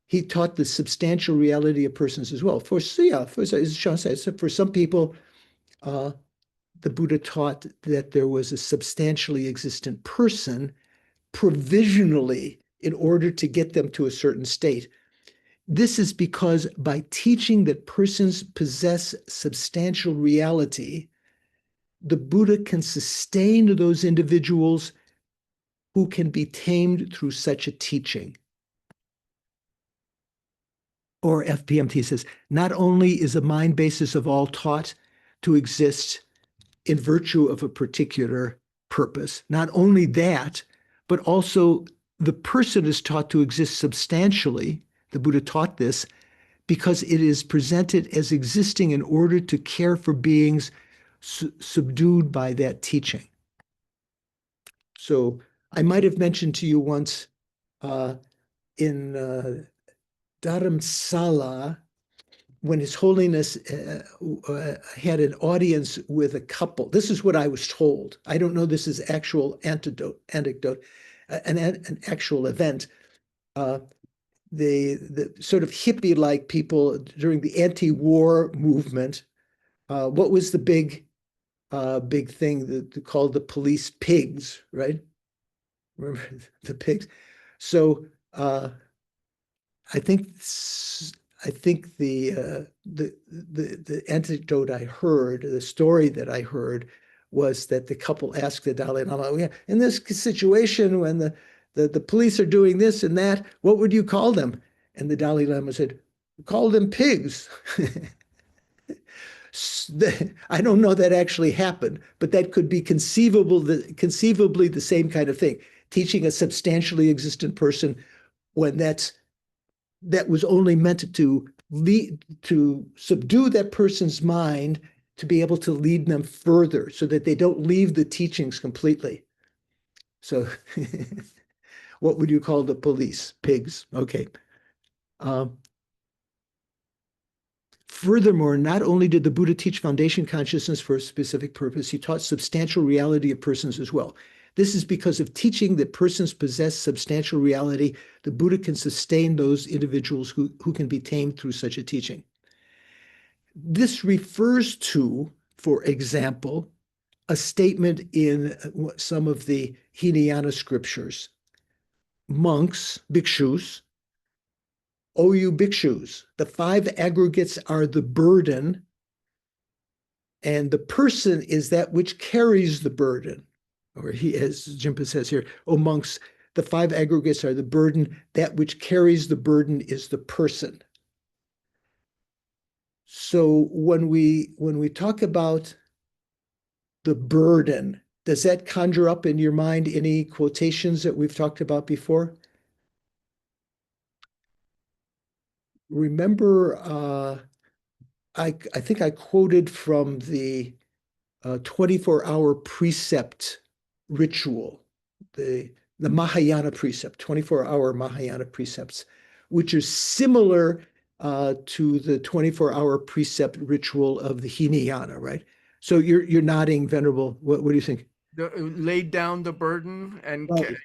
he taught the substantial reality of persons as well. As Sean said, for some people, the Buddha taught that there was a substantially existent person provisionally in order to get them to a certain state. This is because by teaching that persons possess substantial reality, the Buddha can sustain those individuals who can be tamed through such a teaching. Or FPMT says, not only is a mind basis of all taught to exist in virtue of a particular purpose, not only that, but also the person is taught to exist substantially. The Buddha taught this because it is presented as existing in order to care for beings subdued by that teaching. So I might have mentioned to you once in Dharamsala, when His Holiness had an audience with a couple. This is what I was told. I don't know this is actual anecdote, an actual event. The sort of hippie-like people during the anti-war movement. What was the big thing called the police pigs, right? Remember the pigs? So I think the anecdote I heard, the story that I heard, was that the couple asked the Dalai Lama, in this situation when the police are doing this and that, what would you call them? And the Dalai Lama said, call them pigs. I don't know that actually happened, but that could be conceivably the same kind of thing. teaching a substantially existent person when that was only meant to lead, to subdue that person's mind to be able to lead them further so that they don't leave the teachings completely. So what would you call the police? Pigs. Okay. Furthermore, not only did the Buddha teach foundation consciousness for a specific purpose, he taught substantial reality of persons as well. This is because of teaching that persons possess substantial reality, the Buddha can sustain those individuals who can be tamed through such a teaching. This refers to, for example, a statement in some of the Hinayana scriptures. Monks, bhikshus, O you bhikshus, the five aggregates are the burden, and the person is that which carries the burden. Or he, as Jimpa says here, O monks, the five aggregates are the burden, that which carries the burden is the person. So when we talk about the burden, does that conjure up in your mind any quotations that we've talked about before? Remember, I think I quoted from the 24-hour precept ritual, the Mahayana precept, 24-hour Mahayana precepts, which are similar to the 24-hour precept ritual of the Hinayana, right? So you're nodding, Venerable. What do you think? Laid down the burden and Right.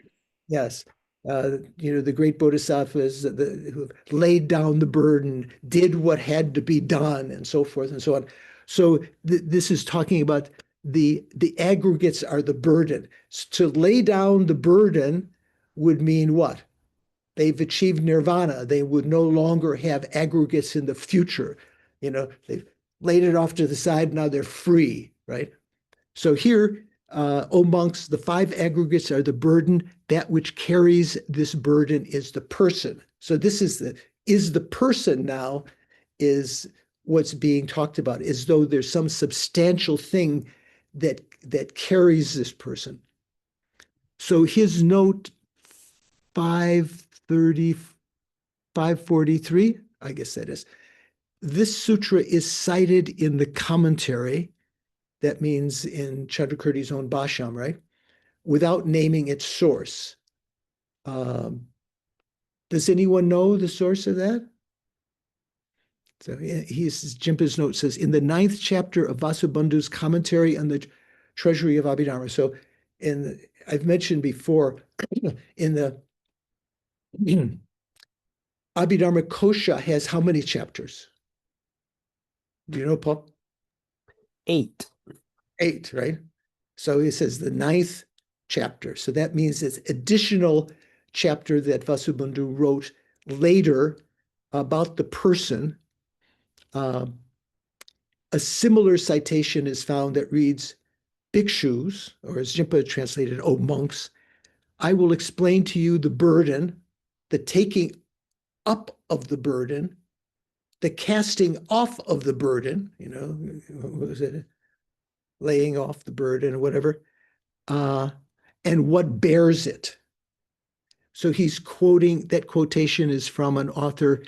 Yes. The great bodhisattvas who laid down the burden, did what had to be done, and so forth and so on. So this is talking about the aggregates are the burden. To lay down the burden would mean what? They've achieved nirvana. They would no longer have aggregates in the future. They've laid it off to the side. Now they're free, right? So here, O monks, the five aggregates are the burden. That which carries this burden is the person. So this is the person now is what's being talked about, as though there's some substantial thing that carries this person. So his note 530, 543, I guess that is, this sutra is cited in the commentary. That means in Chandrakirti's own Bhashyam, right? Without naming its source. Does anyone know the source of that? So Jimpa's note says, in the 9th chapter of Vasubandhu's commentary on the treasury of Abhidharma. So I've mentioned before, in the Abhidharma Kosha has how many chapters? Do you know, Paul? 8. 8, right? So he says the 9th chapter. So that means it's additional chapter that Vasubandhu wrote later about the person. A similar citation is found that reads, bhikshus, or as Jimpa translated, O monks, I will explain to you the burden, the taking up of the burden, the casting off of the burden, what was it? Laying off the burden or whatever, and what bears it. So he's quoting, that quotation is from an author,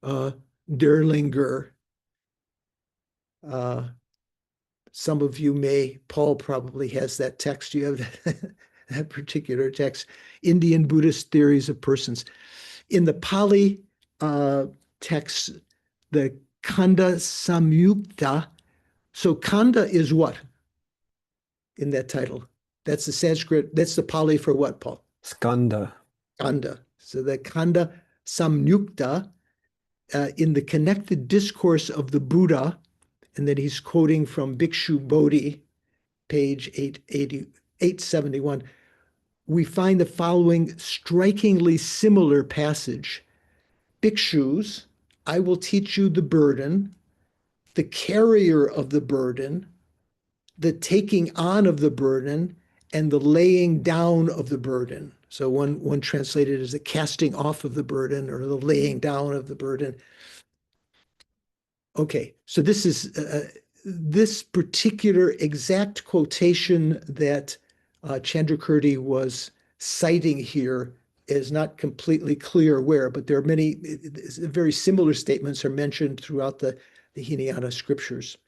Derlinger. Some of you Paul probably has that text. You have that particular text, Indian Buddhist Theories of Persons. In the Pali text, the Kanda Samyukta, so Kanda is what in that title? That's the Sanskrit, that's the Pali for what, Paul? Skanda. Kanda. So the Kanda Samyukta, in the connected discourse of the Buddha, and then he's quoting from Bhikshu Bodhi, page 871, we find the following strikingly similar passage. Bhikshus, I will teach you the burden, the carrier of the burden, the taking on of the burden, and the laying down of the burden. So one translated as the casting off of the burden or the laying down of the burden. Okay, so this is this particular exact quotation that Chandrakirti was citing here is not completely clear where, but there are many very similar statements are mentioned throughout the Hinayana scriptures.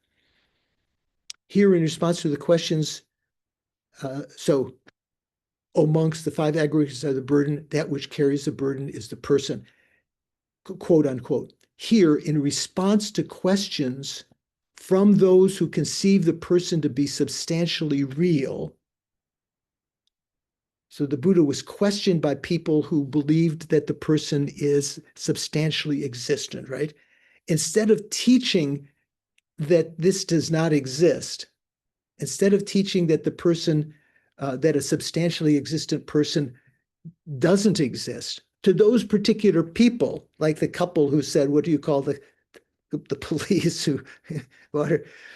Here, in response to the questions, so amongst the five aggregates of the burden, that which carries the burden is the person, quote unquote. Here, in response to questions from those who conceive the person to be substantially real, so the Buddha was questioned by people who believed that the person is substantially existent, right? Instead of teaching that this does not exist, instead of teaching that the person, that a substantially existent person doesn't exist, to those particular people, like the couple who said, what do you call the police who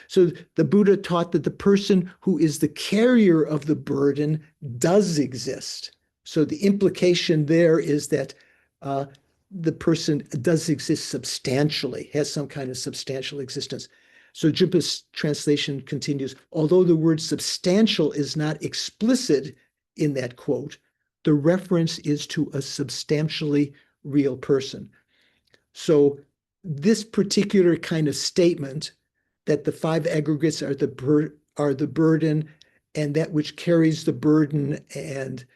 so the Buddha taught that the person who is the carrier of the burden does exist. So the implication there is that the person does exist substantially, has some kind of substantial existence. So Jimpa's translation continues, although the word substantial is not explicit in that quote, the reference is to a substantially real person. So this particular kind of statement that the five aggregates are the burden, and that which carries the burden, and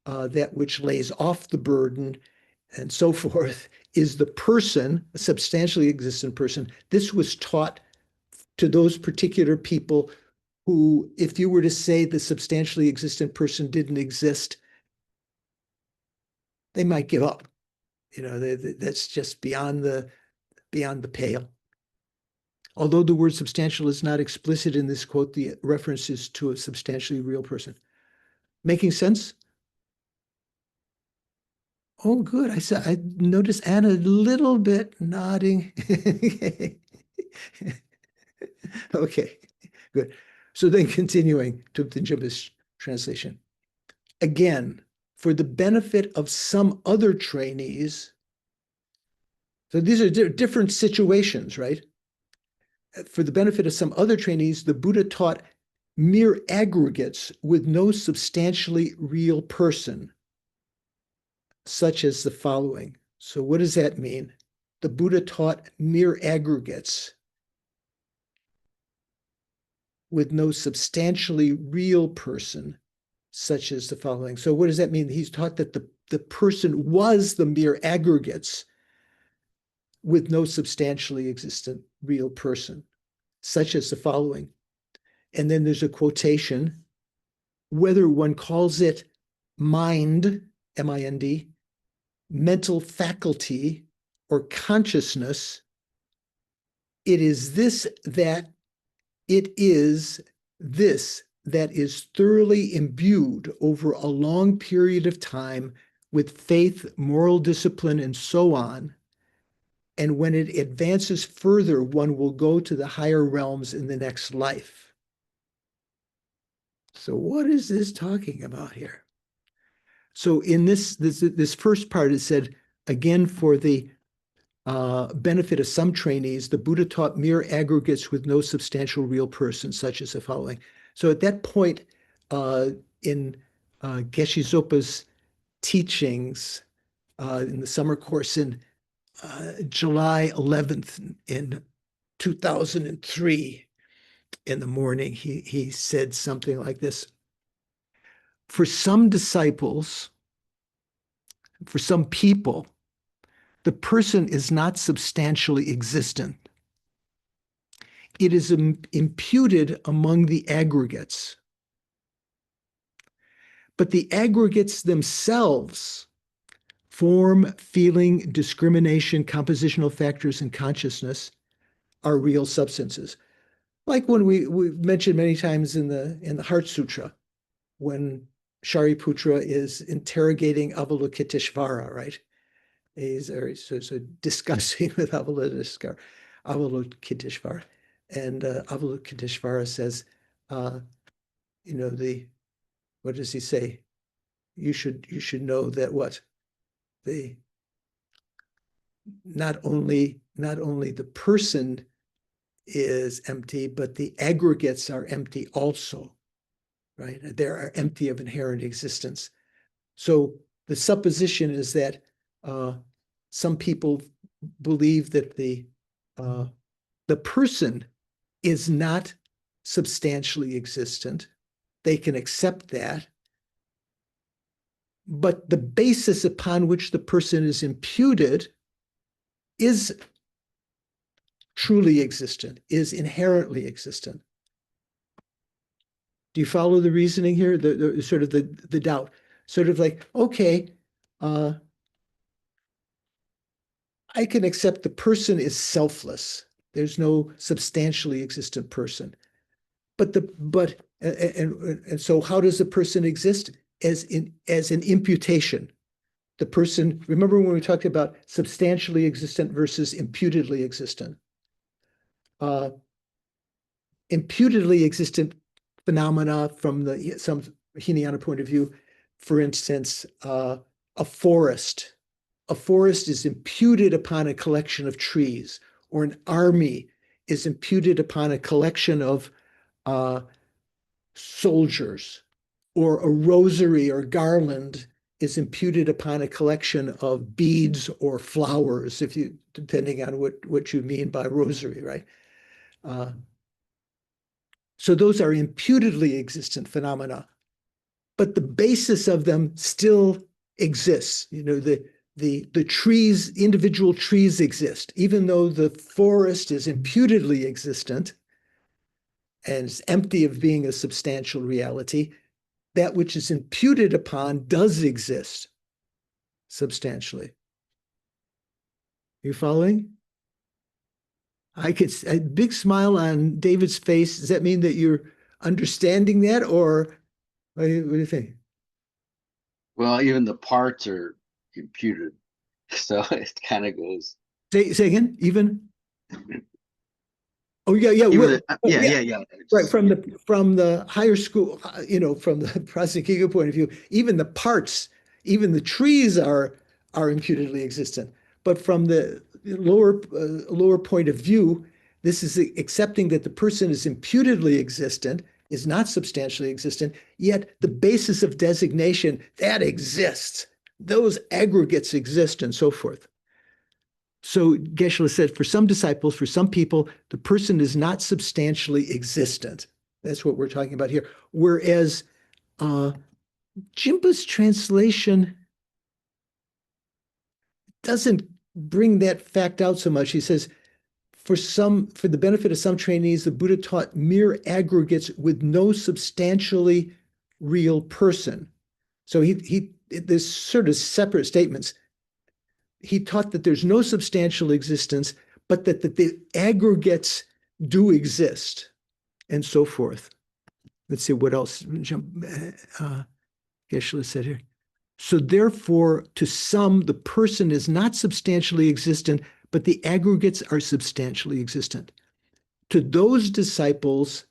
that which lays off the burden, and so forth, is the person, a substantially existent person. This was taught to those particular people who, if you were to say the substantially existent person didn't exist, they might give up. You know, that's just beyond the pale. Although the word substantial is not explicit in this quote, the reference is to a substantially real person. Making sense? Oh, good. I noticed Anna a little bit nodding. Okay, good. So then continuing to the Jimpa's translation. Again, for the benefit of some other trainees, so these are different situations, right? For the benefit of some other trainees, the Buddha taught mere aggregates with no substantially real person, such as the following. So what does that mean? The Buddha taught mere aggregates with no substantially real person, such as the following. So what does that mean? He's taught that the person was the mere aggregates with no substantially existent real person, such as the following. And then there's a quotation, whether one calls it mind, M-I-N-D, mental faculty, or consciousness, it is this that is thoroughly imbued over a long period of time with faith, moral discipline, and so on. And when it advances further, one will go to the higher realms in the next life. So what is this talking about here? So in this first part, it said, again, for the benefit of some trainees, the Buddha taught mere aggregates with no substantial real person, such as the following. So at that point in Geshe Zopa's teachings in the summer course in July 11th in 2003, in the morning, he said something like this. For some disciples, for some people, the person is not substantially existent. It is imputed among the aggregates. But the aggregates themselves, form, feeling, discrimination, compositional factors, and consciousness, are real substances. Like when we mentioned many times in the Heart Sutra, when Shariputra is interrogating Avalokiteshvara, right? He's so discussing with Avalokiteshvara. And Avalokiteshvara says, what does he say? You should know that what? Not only the person is empty, but the aggregates are empty also, right? They are empty of inherent existence. So the supposition is that some people believe that the person is not substantially existent. They can accept that. But the basis upon which the person is imputed is truly existent, is inherently existent. Do you follow the reasoning here? The sort of the doubt. Sort of like, okay, I can accept the person is selfless. There's no substantially existent person. But so how does the person exist? As an imputation. The person, remember when we talked about substantially existent versus imputedly existent? Imputedly existent phenomena from some Hinayana point of view, for instance, a forest. A forest is imputed upon a collection of trees, or an army is imputed upon a collection of soldiers, or a rosary or garland is imputed upon a collection of beads or flowers, if you, depending on what you mean by rosary, right? So those are imputedly existent phenomena, but the basis of them still exists. You know, the trees, individual trees exist, even though the forest is imputedly existent and is empty of being a substantial reality. That which is imputed upon does exist substantially. You following? I could, a big smile on David's face. Does that mean that you're understanding that, or what do you think? Well, even the parts are imputed, so it kind of goes. Say again. Even. Oh yeah. Yeah. Right, from the higher school, you know, from the Prasangika point of view, even the parts, even the trees are imputedly existent. But from the lower point of view, this is accepting that the person is imputedly existent, is not substantially existent, yet the basis of designation, that exists. Those aggregates exist and so forth. So Geshe-la said, for some disciples, for some people, the person is not substantially existent. That's what we're talking about here. Whereas Jimba's translation doesn't bring that fact out so much. He says, for the benefit of some trainees, the Buddha taught mere aggregates with no substantially real person. So there's sort of separate statements. He taught that there's no substantial existence, but that the aggregates do exist, and so forth. Let's see what else Geshe-la said here. So therefore, to some, the person is not substantially existent, but the aggregates are substantially existent. To those disciples,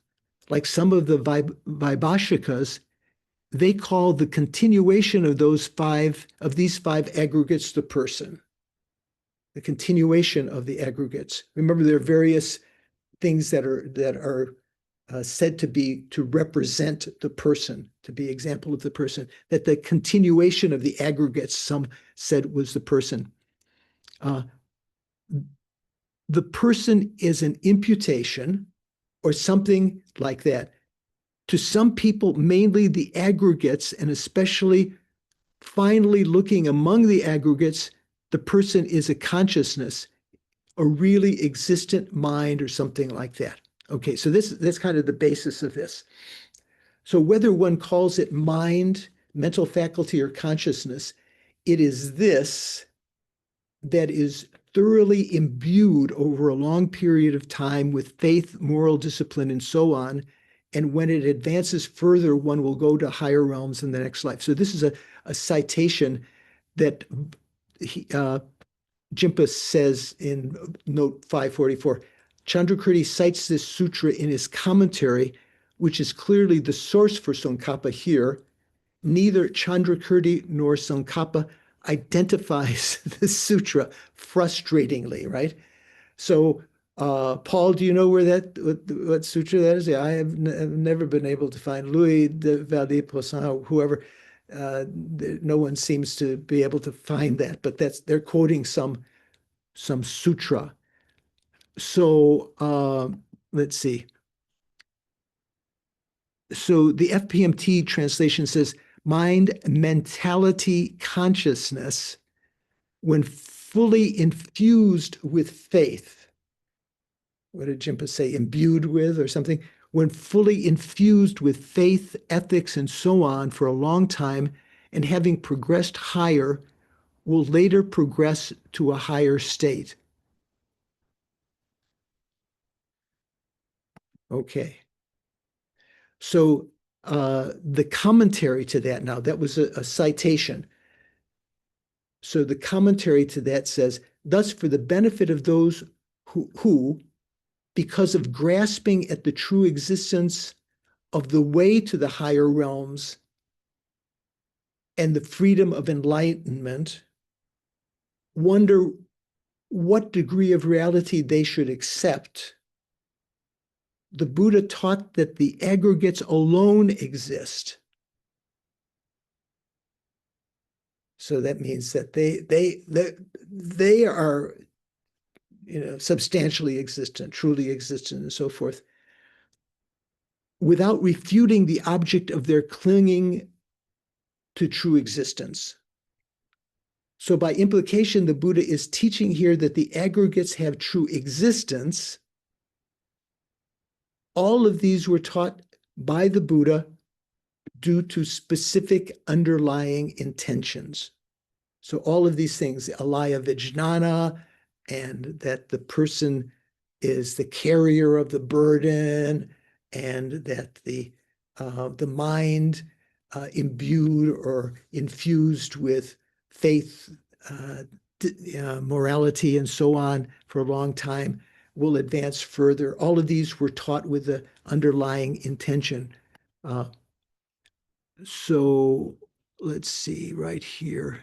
like some of the Vaibhashikas, they call the continuation of these five aggregates the person. The continuation of the aggregates. Remember, there are various things that are said to represent the person, to be example of the person. That the continuation of the aggregates, some said, was the person. The person is an imputation, or something like that. To some people, mainly the aggregates, and especially finally looking among the aggregates, the person is a consciousness, a really existent mind, or something like that. Okay, so that's kind of the basis of this. So whether one calls it mind, mental faculty, or consciousness, it is this that is thoroughly imbued over a long period of time with faith, moral discipline, and so on. And when it advances further, one will go to higher realms in the next life. So this is a citation that Jimpa says in note 544. Chandrakirti cites this sutra in his commentary, which is clearly the source for Tsongkhapa here. Neither Chandrakirti nor Tsongkhapa identifies the sutra, frustratingly, right? So, Paul, do you know where what sutra that is? Yeah, I have never been able to find. Louis de Valdez-Poisson, whoever, no one seems to be able to find that, but they're quoting some sutra. So let's see. So the FPMT translation says, mind, mentality, consciousness, when fully infused with faith. What did Jimpa say? Imbued with or something? When fully infused with faith, ethics, and so on for a long time, and having progressed higher, will later progress to a higher state. Okay. So the commentary to that now, that was a citation. So the commentary to that says, thus for the benefit of those who, because of grasping at the true existence of the way to the higher realms and the freedom of enlightenment, wonder what degree of reality they should accept, the Buddha taught that the aggregates alone exist. So that means that they are, substantially existent, truly existent, and so forth, without refuting the object of their clinging to true existence. So by implication, the Buddha is teaching here that the aggregates have true existence. All of these were taught by the Buddha due to specific underlying intentions. So all of these things, alaya vijnana, and that the person is the carrier of the burden, and that the mind imbued or infused with faith, morality, and so on for a long time will advance further. All of these were taught with the underlying intention. So let's see right here.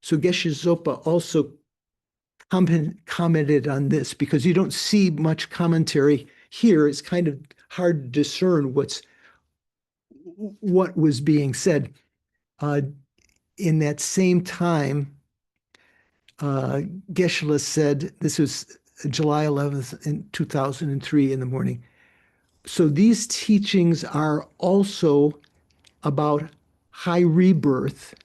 So Geshe Zopa also commented on this because you don't see much commentary here. It's kind of hard to discern what was being said. In that same time, Geshe said, this was July 11th in 2003 in the morning. So these teachings are also about high rebirth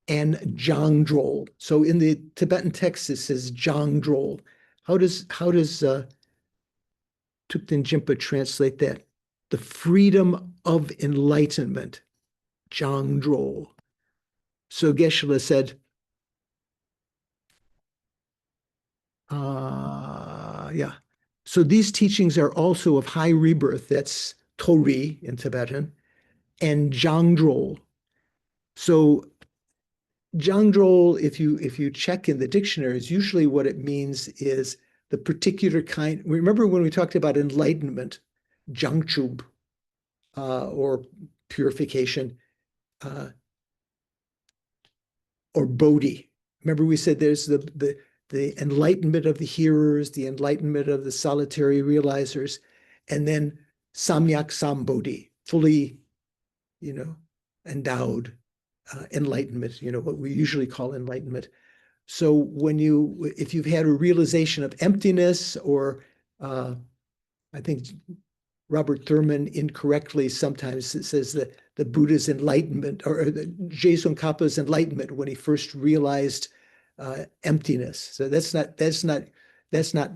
and Jangdrol. So in the Tibetan text, it says Jangdrol. How does Thupten Jinpa translate that? The freedom of enlightenment, Jangdrol. So Geshe said, yeah. So these teachings are also of high rebirth. That's Tori in Tibetan, and Jangdrol. So Jangdrol, if you check in the dictionaries, usually what it means is the particular kind. Remember when we talked about enlightenment, Jangchub, or purification, or Bodhi. Remember we said there's the enlightenment of the hearers, the enlightenment of the solitary realizers, and then Samyak Sambodhi, fully, endowed enlightenment, what we usually call enlightenment. So if you've had a realization of emptiness, or I think Robert Thurman incorrectly sometimes says that the Buddha's enlightenment, or Jason Khapa's enlightenment when he first realized emptiness. So that's not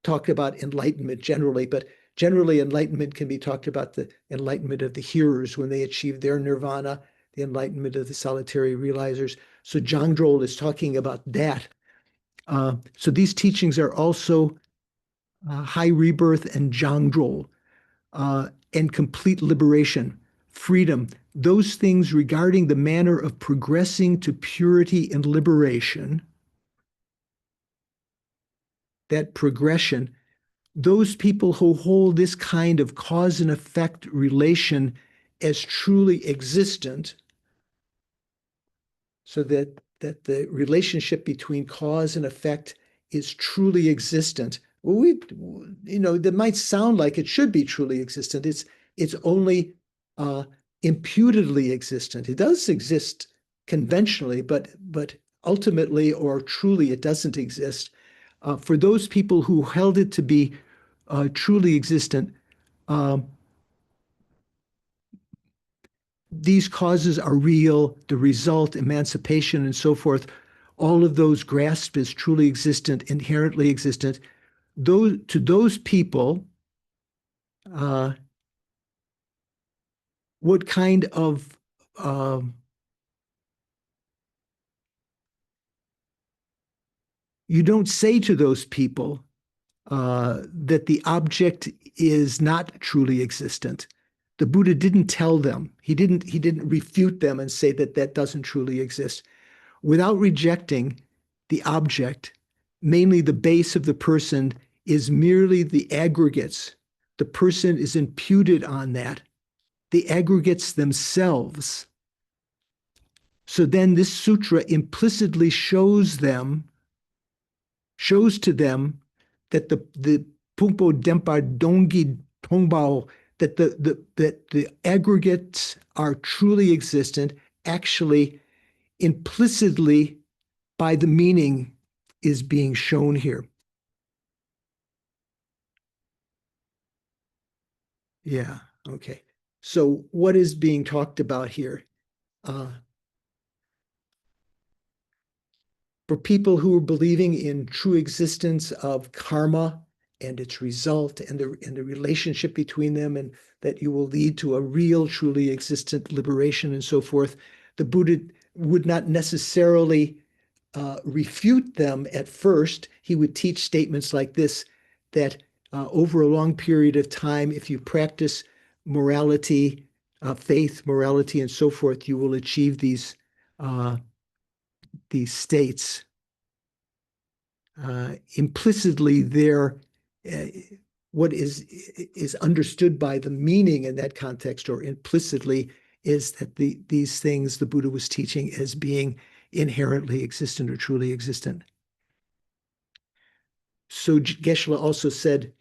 talked about enlightenment generally, but generally enlightenment can be talked about the enlightenment of the hearers when they achieve their nirvana, the enlightenment of the solitary realizers. So Jangdrol is talking about that. So these teachings are also high rebirth and Jangdrol, and complete liberation, freedom, those things regarding the manner of progressing to purity and liberation, that progression, those people who hold this kind of cause and effect relation as truly existent, so that the relationship between cause and effect is truly existent. Well, that might sound like it should be truly existent. It's only imputedly existent. It does exist conventionally, but ultimately or truly it doesn't exist. For those people who held it to be truly existent, these causes are real, the result, emancipation, and so forth, all of those grasped as truly existent, inherently existent. To those people, what kind of you don't say to those people that the object is not truly existent. The Buddha didn't tell them. He didn't refute them and say that that doesn't truly exist. Without rejecting the object, mainly the base of the person is merely the aggregates. The person is imputed on that. The aggregates themselves. So then this sutra implicitly shows to them that the Pungpo Dempa Dongi Tongbao, that the aggregates are truly existent, actually implicitly by the meaning is being shown here. Yeah, okay. So what is being talked about here? For people who are believing in true existence of karma and its result and the relationship between them, and that you will lead to a real, truly existent liberation and so forth, the Buddha would not necessarily refute them at first. He would teach statements like this, that over a long period of time, if you practice morality, faith, morality, and so forth, you will achieve these states. Implicitly there, what is understood by the meaning in that context, or implicitly, is that these things the Buddha was teaching as being inherently existent or truly existent. So Geshe-la also said,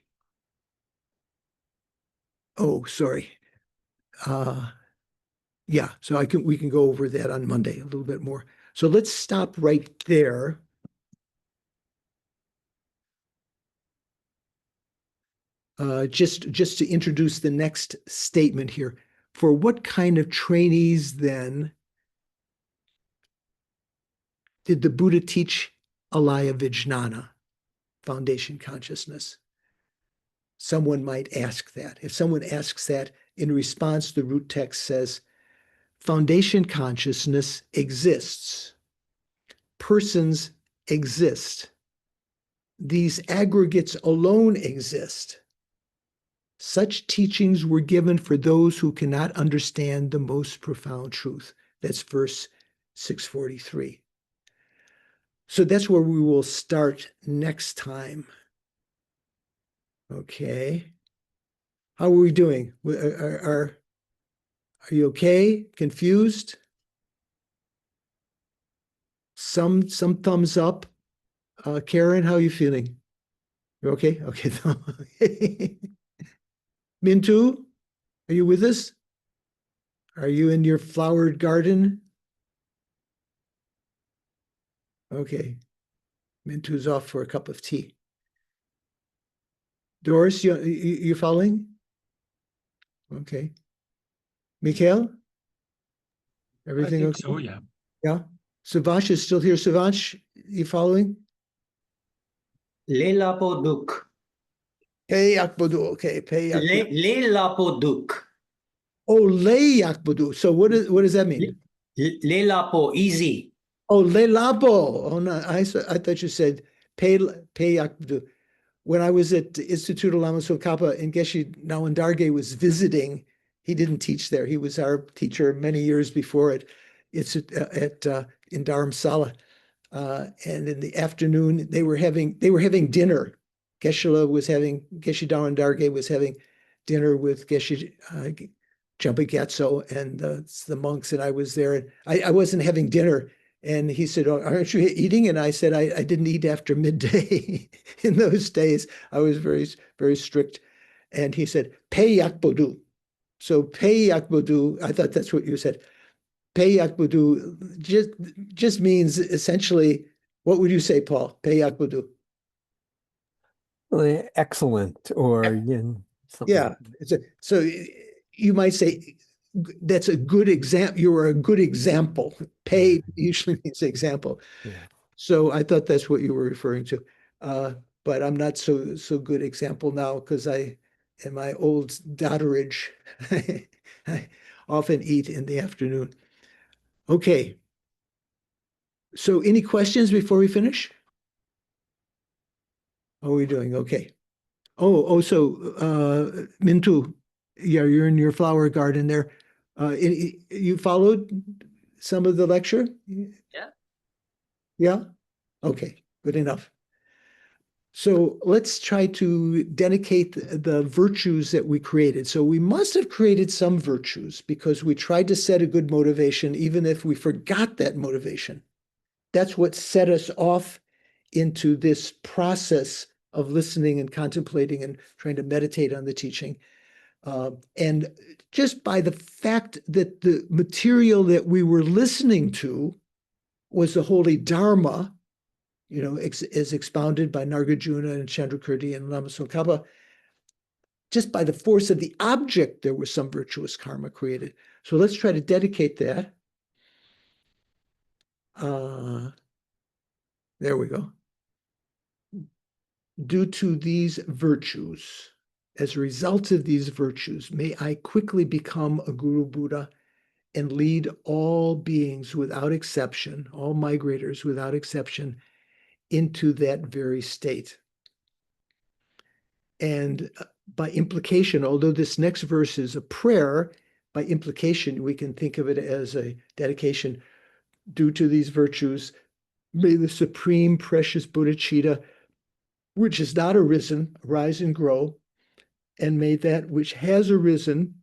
oh, sorry. Yeah, so we can go over that on Monday a little bit more. So let's stop right there. Just to introduce the next statement here. For what kind of trainees then did the Buddha teach alaya vijnana, foundation consciousness? Someone might ask that. If someone asks that, in response, the root text says, foundation consciousness exists. Persons exist. These aggregates alone exist. Such teachings were given for those who cannot understand the most profound truth. That's verse 643. So that's where we will start next time. Okay. How are we doing? Are you okay? Confused? Some thumbs up. Karen, how are you feeling? You okay? Okay. Mintu, are you with us? Are you in your flowered garden? Okay. Mintu's off for a cup of tea. Doris, you following? Okay. Mikhail? Everything okay? So, yeah. Yeah. Savash is still here. Savash, you following? Le lapo duk. Pei Akbodu. Okay. Pei Akbodu. Le lapo duk. Oh, lei Akbodu. So what does that mean? Le lapo, easy. Oh, le labo. Oh no, I thought you said pei Akbodu. When I was at the Institute of Lama Tsongkhapa and Geshe Nawandarge was visiting, he didn't teach there. He was our teacher many years before it. It's in Dharamsala. And in the afternoon, they were having dinner. Geshe Nawandarge was having dinner with Geshe Jampa Gyatso and the monks, and I was there. And I wasn't having dinner. And he said, oh, aren't you eating? And I said, I didn't eat after midday. In those days, I was very, very strict. And he said, Pei Yakbodu. So pei yakbudu, I thought that's what you said. Pei yakbudu just means essentially, what would you say, Paul? Pei yakbudu. Excellent, or something. Yeah. So you might say that's a good example. You are a good example. Pei usually means example. Yeah. So I thought that's what you were referring to. But I'm not so good example now because in my old dotterage, I often eat in the afternoon. Okay. So any questions before we finish? How are we doing? Okay. So Mintu, yeah, you're in your flower garden there. You followed some of the lecture? Yeah. Yeah? Okay, good enough. So let's try to dedicate the virtues that we created. So we must have created some virtues because we tried to set a good motivation, even if we forgot that motivation. That's what set us off into this process of listening and contemplating and trying to meditate on the teaching. And just by the fact that the material that we were listening to was the holy Dharma, as expounded by Nagarjuna and Chandrakirti and Lama Khapa, just by the force of the object, there was some virtuous karma created. So let's try to dedicate that. There we go. Due to these virtues, as a result of these virtues, may I quickly become a Guru Buddha and lead all beings without exception, all migrators without exception, into that very state. And by implication, although this next verse is a prayer, by implication, we can think of it as a dedication. Due to these virtues, may the supreme precious bodhicitta, which has not arisen, arise and grow, and may that which has arisen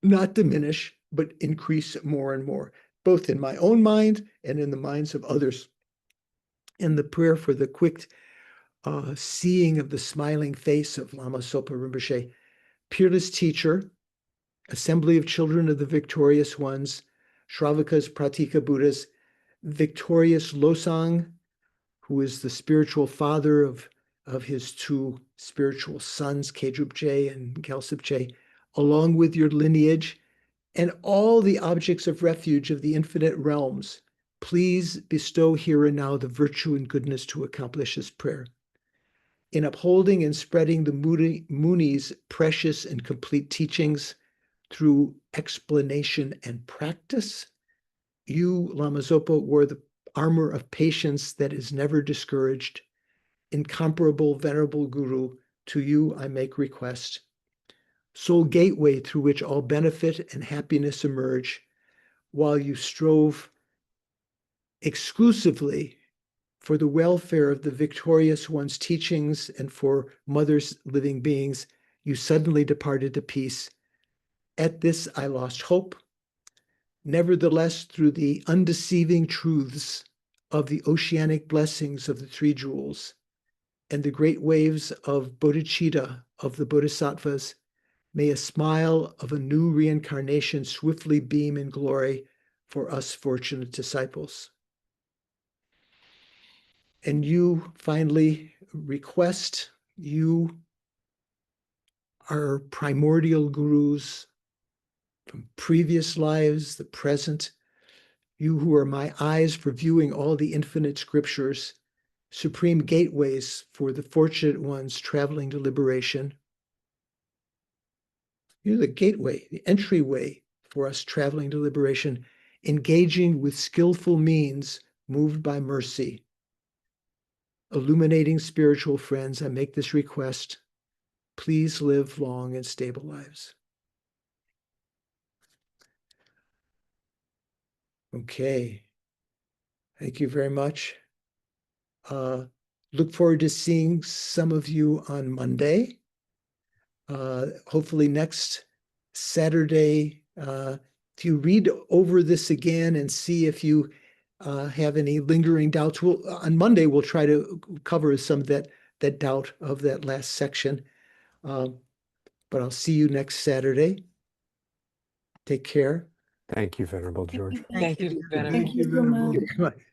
not diminish, but increase more and more, both in my own mind and in the minds of others. And the prayer for the quick seeing of the smiling face of Lama Zopa Rinpoche, peerless teacher, assembly of children of the victorious ones, Shravakas, Pratika Buddhas, victorious Losang, who is the spiritual father of his two spiritual sons, Kedrupje and Gyaltsabje, along with your lineage, and all the objects of refuge of the infinite realms, please bestow here and now the virtue and goodness to accomplish this prayer. In upholding and spreading the Muni's precious and complete teachings through explanation and practice, you, Lama Zopa, wore the armor of patience that is never discouraged. Incomparable, venerable Guru, to you I make request. Sole gateway through which all benefit and happiness emerge, while you strove exclusively for the welfare of the victorious one's teachings and for mother's living beings, you suddenly departed to peace. At this I lost hope. Nevertheless, through the undeceiving truths of the oceanic blessings of the three jewels and the great waves of bodhicitta of the bodhisattvas, may a smile of a new reincarnation swiftly beam in glory for us fortunate disciples. And you finally request, you are primordial gurus from previous lives, the present, you who are my eyes for viewing all the infinite scriptures, supreme gateways for the fortunate ones traveling to liberation. You're the gateway, the entryway for us traveling to liberation, engaging with skillful means, moved by mercy. Illuminating spiritual friends, I make this request. Please live long and stable lives. Okay. Thank you very much. Look forward to seeing some of you on Monday. Hopefully next Saturday, if you read over this again and see if you have any lingering doubts, on Monday we'll try to cover some of that doubt of that last section. but I'll see you next Saturday. Take care. Thank you, Venerable George. Thank you, Venerable. Thank you, Venerable. Come on.